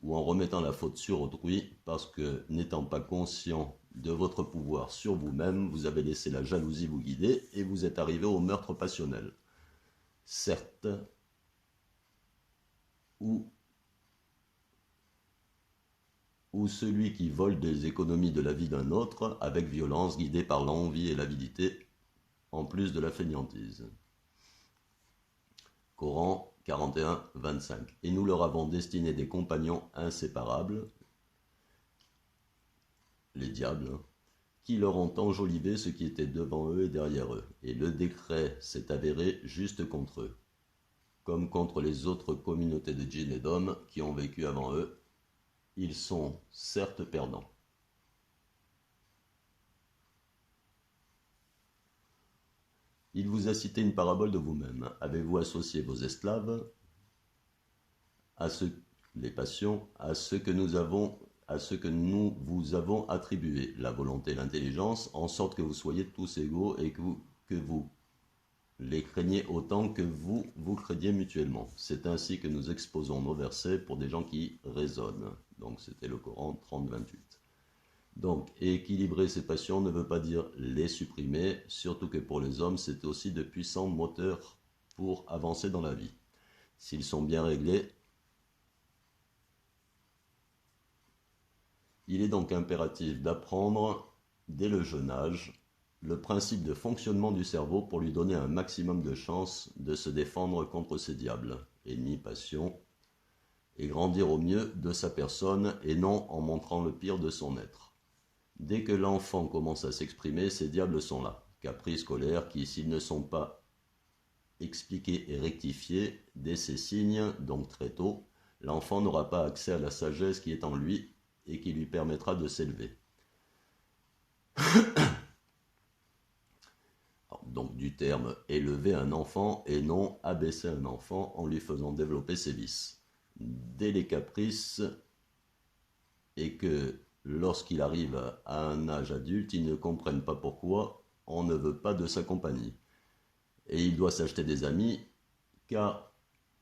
Ou en remettant la faute sur autrui, parce que n'étant pas conscient de votre pouvoir sur vous-même, vous avez laissé la jalousie vous guider et vous êtes arrivé au meurtre passionnel. Certes, ou ou celui qui vole des économies de la vie d'un autre avec violence, guidé par l'envie et l'avidité, en plus de la fainéantise. Coran 41, 25. Et nous leur avons destiné des compagnons inséparables, les diables, qui leur ont enjolivé ce qui était devant eux et derrière eux. Et le décret s'est avéré juste contre eux, comme contre les autres communautés de djinns et d'hommes qui ont vécu avant eux. Ils sont certes perdants. Il vous a cité une parabole de vous-même. Avez-vous associé vos esclaves à les passions, à ce que nous vous avons attribué, la volonté et l'intelligence, en sorte que vous soyez tous égaux et que vous les craignez autant que vous craignez mutuellement. C'est ainsi que nous exposons nos versets pour des gens qui raisonnent. Donc c'était le Coran 30, 28. Donc, équilibrer ces passions ne veut pas dire les supprimer, surtout que pour les hommes, c'est aussi de puissants moteurs pour avancer dans la vie. S'ils sont bien réglés, il est donc impératif d'apprendre, dès le jeune âge, le principe de fonctionnement du cerveau pour lui donner un maximum de chances de se défendre contre ces diables, ennemis, passions, et grandir au mieux de sa personne et non en montrant le pire de son être. Dès que l'enfant commence à s'exprimer, ces diables sont là. Caprices, colères, qui, s'ils ne sont pas expliqués et rectifiés dès ces signes, donc très tôt, l'enfant n'aura pas accès à la sagesse qui est en lui et qui lui permettra de s'élever. Donc du terme élever un enfant et non abaisser un enfant en lui faisant développer ses vices. Dès les caprices et que lorsqu'il arrive à un âge adulte, ils ne comprennent pas pourquoi on ne veut pas de sa compagnie. Et il doit s'acheter des amis, car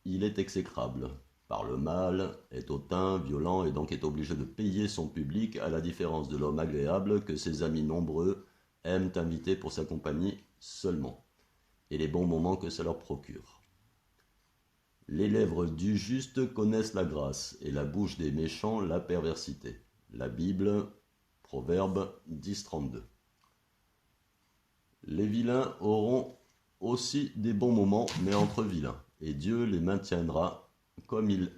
il est exécrable, parle mal, est hautain, violent, et donc est obligé de payer son public, à la différence de l'homme agréable que ses amis nombreux aiment inviter pour sa compagnie seulement, et les bons moments que ça leur procure. Les lèvres du juste connaissent la grâce, et la bouche des méchants la perversité. La Bible, Proverbe 10, 32. Les vilains auront aussi des bons moments, mais entre vilains, et Dieu les maintiendra comme ils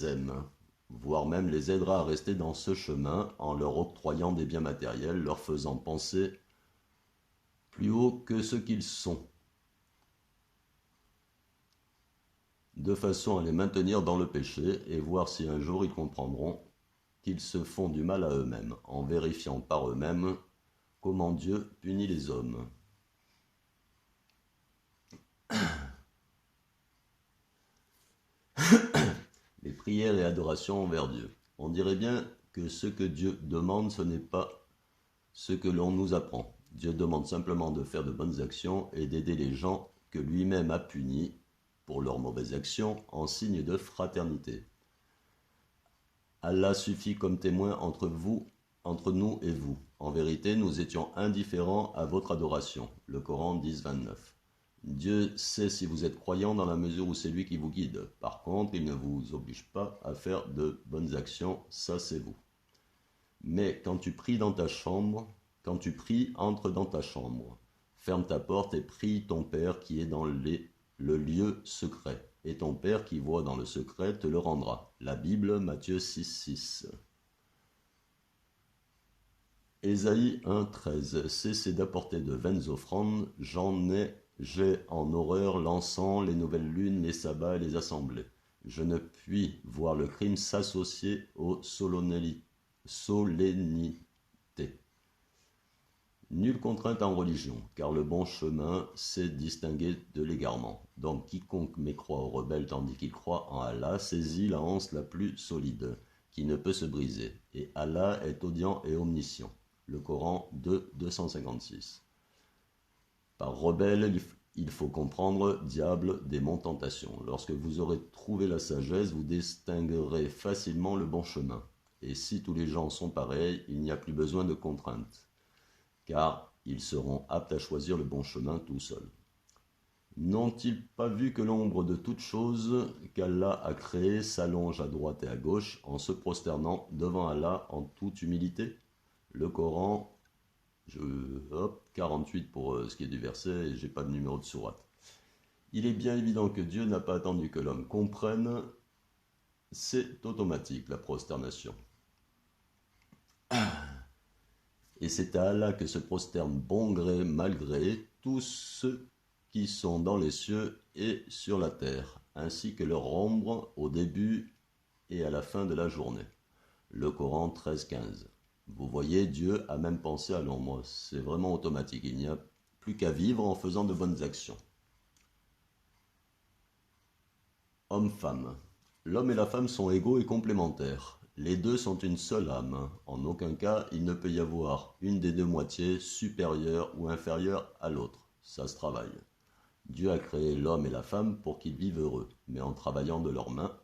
aiment, voire même les aidera à rester dans ce chemin en leur octroyant des biens matériels, leur faisant penser plus haut que ce qu'ils sont, de façon à les maintenir dans le péché et voir si un jour ils comprendront qu'ils se font du mal à eux-mêmes, en vérifiant par eux-mêmes comment Dieu punit les hommes. Les prières et adorations envers Dieu. On dirait bien que ce que Dieu demande, ce n'est pas ce que l'on nous apprend. Dieu demande simplement de faire de bonnes actions et d'aider les gens que lui-même a punis pour leurs mauvaises actions en signe de fraternité. Allah suffit comme témoin entre nous et vous. En vérité, nous étions indifférents à votre adoration. Le Coran 10, 29. Dieu sait si vous êtes croyants dans la mesure où c'est lui qui vous guide. Par contre, il ne vous oblige pas à faire de bonnes actions, ça c'est vous. Mais quand tu pries, entre dans ta chambre. Ferme ta porte et prie ton Père qui est dans le lieu secret. Et ton Père qui voit dans le secret te le rendra. La Bible, Matthieu 6, 6. Ésaïe 1, 13. Cessez d'apporter de vaines offrandes, j'ai en horreur l'encens, les nouvelles lunes, les sabbats et les assemblées. Je ne puis voir le crime s'associer aux solennités. Nulle contrainte en religion, car le bon chemin s'est distingué de l'égarement. Donc quiconque mécroit ou rebelle tandis qu'il croit en Allah saisit la hanse la plus solide, qui ne peut se briser. Et Allah est audient et omniscient. Le Coran 2, 256. Par rebelle, il faut comprendre diable, démon, tentation. Lorsque vous aurez trouvé la sagesse, vous distinguerez facilement le bon chemin. Et si tous les gens sont pareils, il n'y a plus besoin de contraintes, car ils seront aptes à choisir le bon chemin tout seuls. N'ont-ils pas vu que l'ombre de toute chose qu'Allah a créée s'allonge à droite et à gauche en se prosternant devant Allah en toute humilité? Le Coran, 48 pour ce qui est du verset, et j'ai pas de numéro de sourate. Il est bien évident que Dieu n'a pas attendu que l'homme comprenne, c'est automatique la prosternation. Et c'est à Allah que se prosternent bon gré, mal gré, tous ceux qui sont dans les cieux et sur la terre, ainsi que leur ombre au début et à la fin de la journée. Le Coran 13-15. Vous voyez, Dieu a même pensé à l'ombre. C'est vraiment automatique. Il n'y a plus qu'à vivre en faisant de bonnes actions. Homme-femme. L'homme et la femme sont égaux et complémentaires. Les deux sont une seule âme. En aucun cas, il ne peut y avoir une des deux moitiés supérieure ou inférieure à l'autre. Ça se travaille. Dieu a créé l'homme et la femme pour qu'ils vivent heureux, mais en travaillant de leurs mains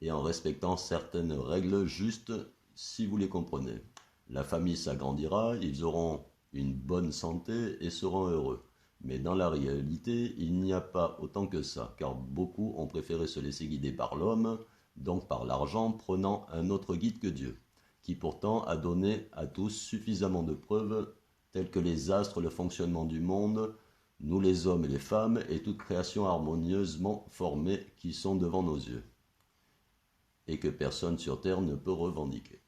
et en respectant certaines règles justes, si vous les comprenez. La famille s'agrandira, ils auront une bonne santé et seront heureux. Mais dans la réalité, il n'y a pas autant que ça, car beaucoup ont préféré se laisser guider par l'homme, donc par l'argent, prenant un autre guide que Dieu, qui pourtant a donné à tous suffisamment de preuves, telles que les astres, le fonctionnement du monde, nous les hommes et les femmes, et toute création harmonieusement formée qui sont devant nos yeux, et que personne sur terre ne peut revendiquer.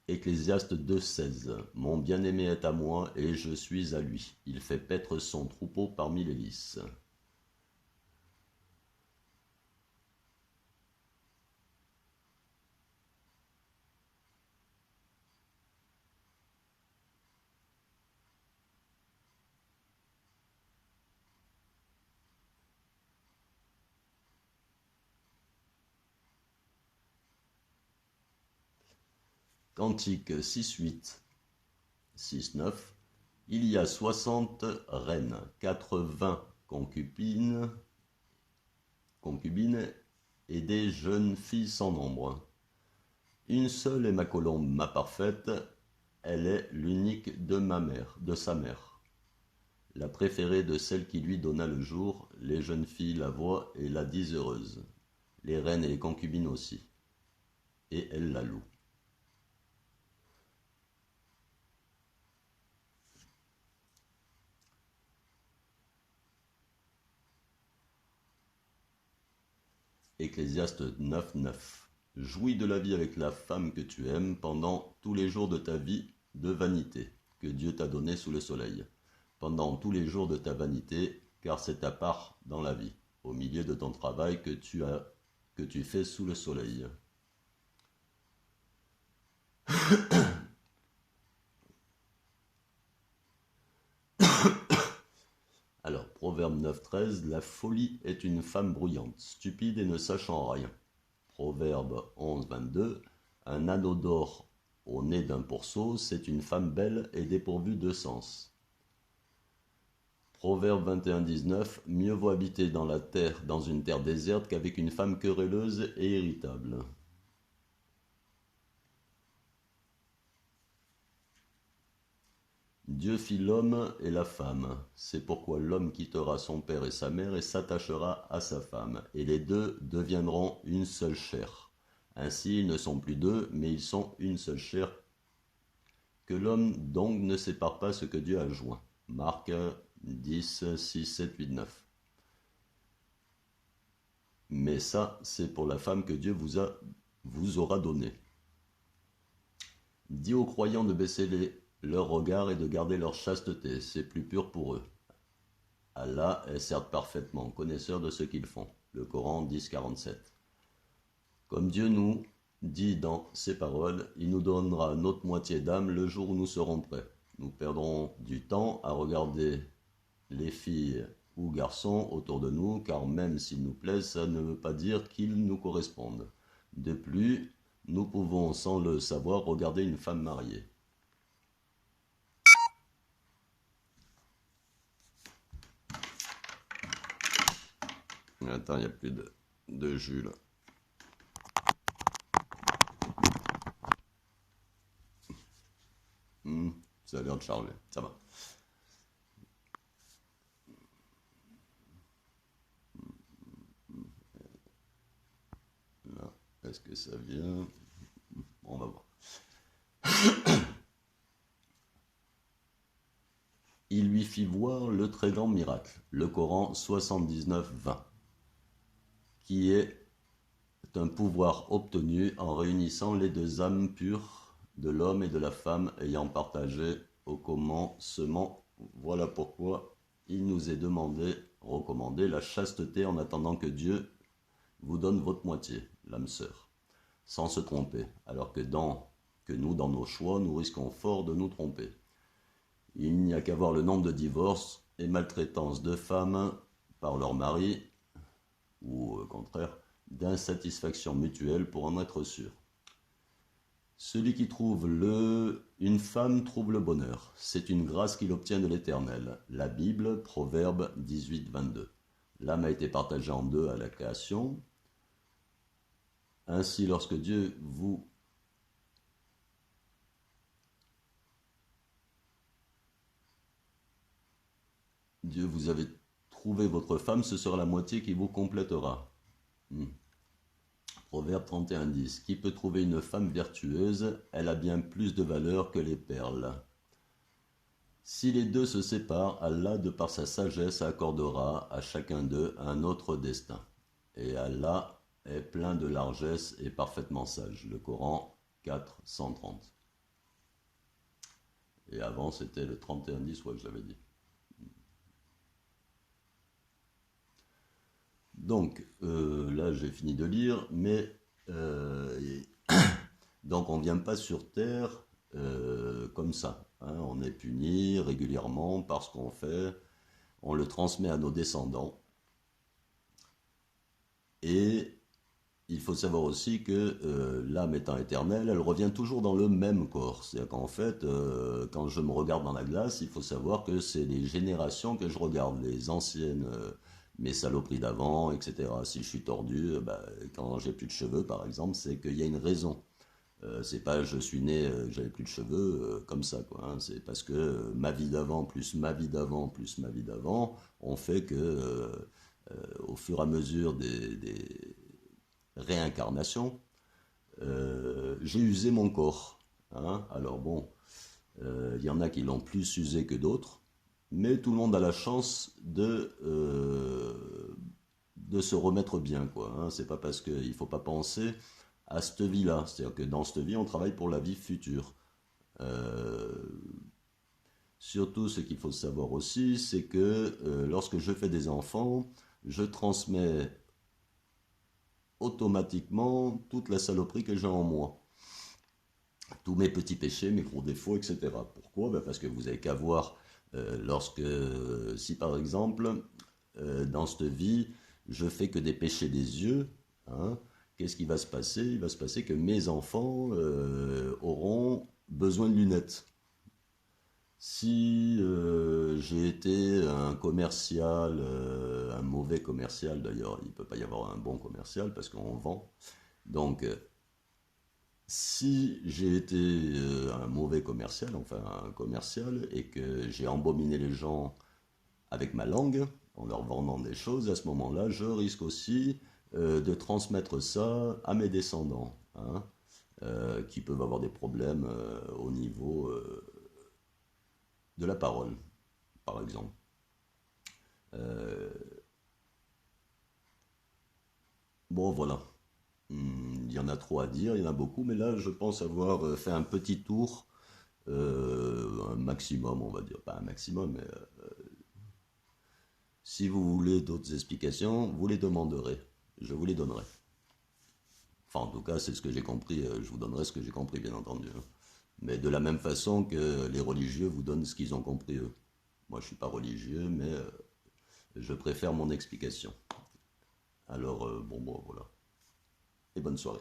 Ecclésiaste 2,16. Mon bien-aimé est à moi, et je suis à lui. Il fait paître son troupeau parmi les lys. Cantique 6,8, 6,9. Il y a 60 reines, 80 concubines et des jeunes filles sans nombre. Une seule est ma colombe, ma parfaite, elle est l'unique de ma mère, de sa mère. La préférée de celle qui lui donna le jour, les jeunes filles la voient et la disent heureuse. Les reines et les concubines aussi. Et elles la louent. Ecclésiaste 9,9. Jouis de la vie avec la femme que tu aimes pendant tous les jours de ta vie de vanité que Dieu t'a donnée sous le soleil. Pendant tous les jours de ta vanité, car c'est ta part dans la vie, au milieu de ton travail que tu fais sous le soleil. Alors, Proverbe 9,13, la folie est une femme bruyante, stupide et ne sachant rien. Proverbe 11,22, un anneau d'or au nez d'un pourceau, c'est une femme belle et dépourvue de sens. Proverbe 21,19, mieux vaut habiter dans une terre déserte qu'avec une femme querelleuse et irritable. Dieu fit l'homme et la femme. C'est pourquoi l'homme quittera son père et sa mère et s'attachera à sa femme, et les deux deviendront une seule chair. Ainsi, ils ne sont plus deux, mais ils sont une seule chair. Que l'homme donc ne sépare pas ce que Dieu a joint. Marc 10, 6, 7, 8, 9. Mais ça, c'est pour la femme que Dieu vous aura donnée. Dis aux croyants de baisser leur regard et de garder leur chasteté, c'est plus pur pour eux. Allah est certes parfaitement connaisseur de ce qu'ils font. Le Coran 10, 47. Comme Dieu nous dit dans ses paroles, il nous donnera notre moitié d'âme le jour où nous serons prêts. Nous perdrons du temps à regarder les filles ou garçons autour de nous, car même s'ils nous plaisent, ça ne veut pas dire qu'ils nous correspondent. De plus, nous pouvons, sans le savoir, regarder une femme mariée. Attends, il n'y a plus de jus là. Ça a l'air de charger, ça va. Là, est-ce que ça vient? Bon, on va voir. Il lui fit voir le très grand miracle, le Coran 79-20, qui est un pouvoir obtenu en réunissant les deux âmes pures de l'homme et de la femme ayant partagé au commencement. Voilà pourquoi il nous est demandé, recommandé la chasteté en attendant que Dieu vous donne votre moitié, l'âme sœur, sans se tromper, alors que nous, dans nos choix, nous risquons fort de nous tromper. Il n'y a qu'à voir le nombre de divorces et maltraitances de femmes par leur mari, ou au contraire, d'insatisfaction mutuelle pour en être sûr. Celui qui trouve une femme trouve le bonheur. C'est une grâce qu'il obtient de l'Éternel. La Bible, Proverbe 18-22. L'âme a été partagée en deux à la création. Ainsi, lorsque Dieu vous avez trouvé votre femme, ce sera la moitié qui vous complétera. Proverbe 31-10. Qui peut trouver une femme vertueuse? Elle a bien plus de valeur que les perles. Si les deux se séparent, Allah, de par sa sagesse, accordera à chacun d'eux un autre destin. Et Allah est plein de largesse et parfaitement sage. Le Coran 4:130. Et avant, c'était le 31-10, ouais, je l'avais dit. Donc, là, j'ai fini de lire, mais donc on ne vient pas sur Terre comme ça. Hein, on est puni régulièrement par ce qu'on fait, on le transmet à nos descendants. Et il faut savoir aussi que l'âme étant éternelle, elle revient toujours dans le même corps. C'est-à-dire qu'en fait, quand je me regarde dans la glace, il faut savoir que c'est les générations que je regarde, les anciennes, mes saloperies d'avant, etc. Si je suis tordu, quand j'ai plus de cheveux, par exemple, c'est qu'il y a une raison. C'est pas je suis né, j'avais plus de cheveux comme ça, quoi. Hein. C'est parce que ma vie d'avant, plus ma vie d'avant, plus ma vie d'avant, ont fait que au fur et à mesure des réincarnations, j'ai usé mon corps. Hein. Alors bon, il y en a qui l'ont plus usé que d'autres, mais tout le monde a la chance de se remettre bien, quoi. Hein. C'est pas parce qu'il faut pas penser à cette vie-là. C'est-à-dire que dans cette vie, on travaille pour la vie future. Surtout, ce qu'il faut savoir aussi, c'est que lorsque je fais des enfants, je transmets automatiquement toute la saloperie que j'ai en moi. Tous mes petits péchés, mes gros défauts, etc. Pourquoi? Parce que vous n'avez qu'à voir si par exemple, dans cette vie, je fais que des péchés des yeux, hein, qu'est-ce qui va se passer? Il va se passer que mes enfants auront besoin de lunettes. Si j'ai été un commercial, un mauvais commercial d'ailleurs, il ne peut pas y avoir un bon commercial parce qu'on vend. Donc, si j'ai été un mauvais commercial, enfin un commercial, et que j'ai embominé les gens avec ma langue, en leur vendant des choses, à ce moment-là, je risque aussi de transmettre ça à mes descendants, hein, qui peuvent avoir des problèmes au niveau de la parole, par exemple. Bon, voilà. Il y en a trop à dire, il y en a beaucoup, mais là, je pense avoir fait un petit tour, un maximum, on va dire, pas un maximum, mais si vous voulez d'autres explications, vous les demanderez, je vous les donnerai. Enfin, en tout cas, c'est ce que j'ai compris, je vous donnerai ce que j'ai compris, bien entendu. Hein. Mais de la même façon que les religieux vous donnent ce qu'ils ont compris eux. Moi, je ne suis pas religieux, mais je préfère mon explication. Alors, bon, voilà. Et bonne soirée.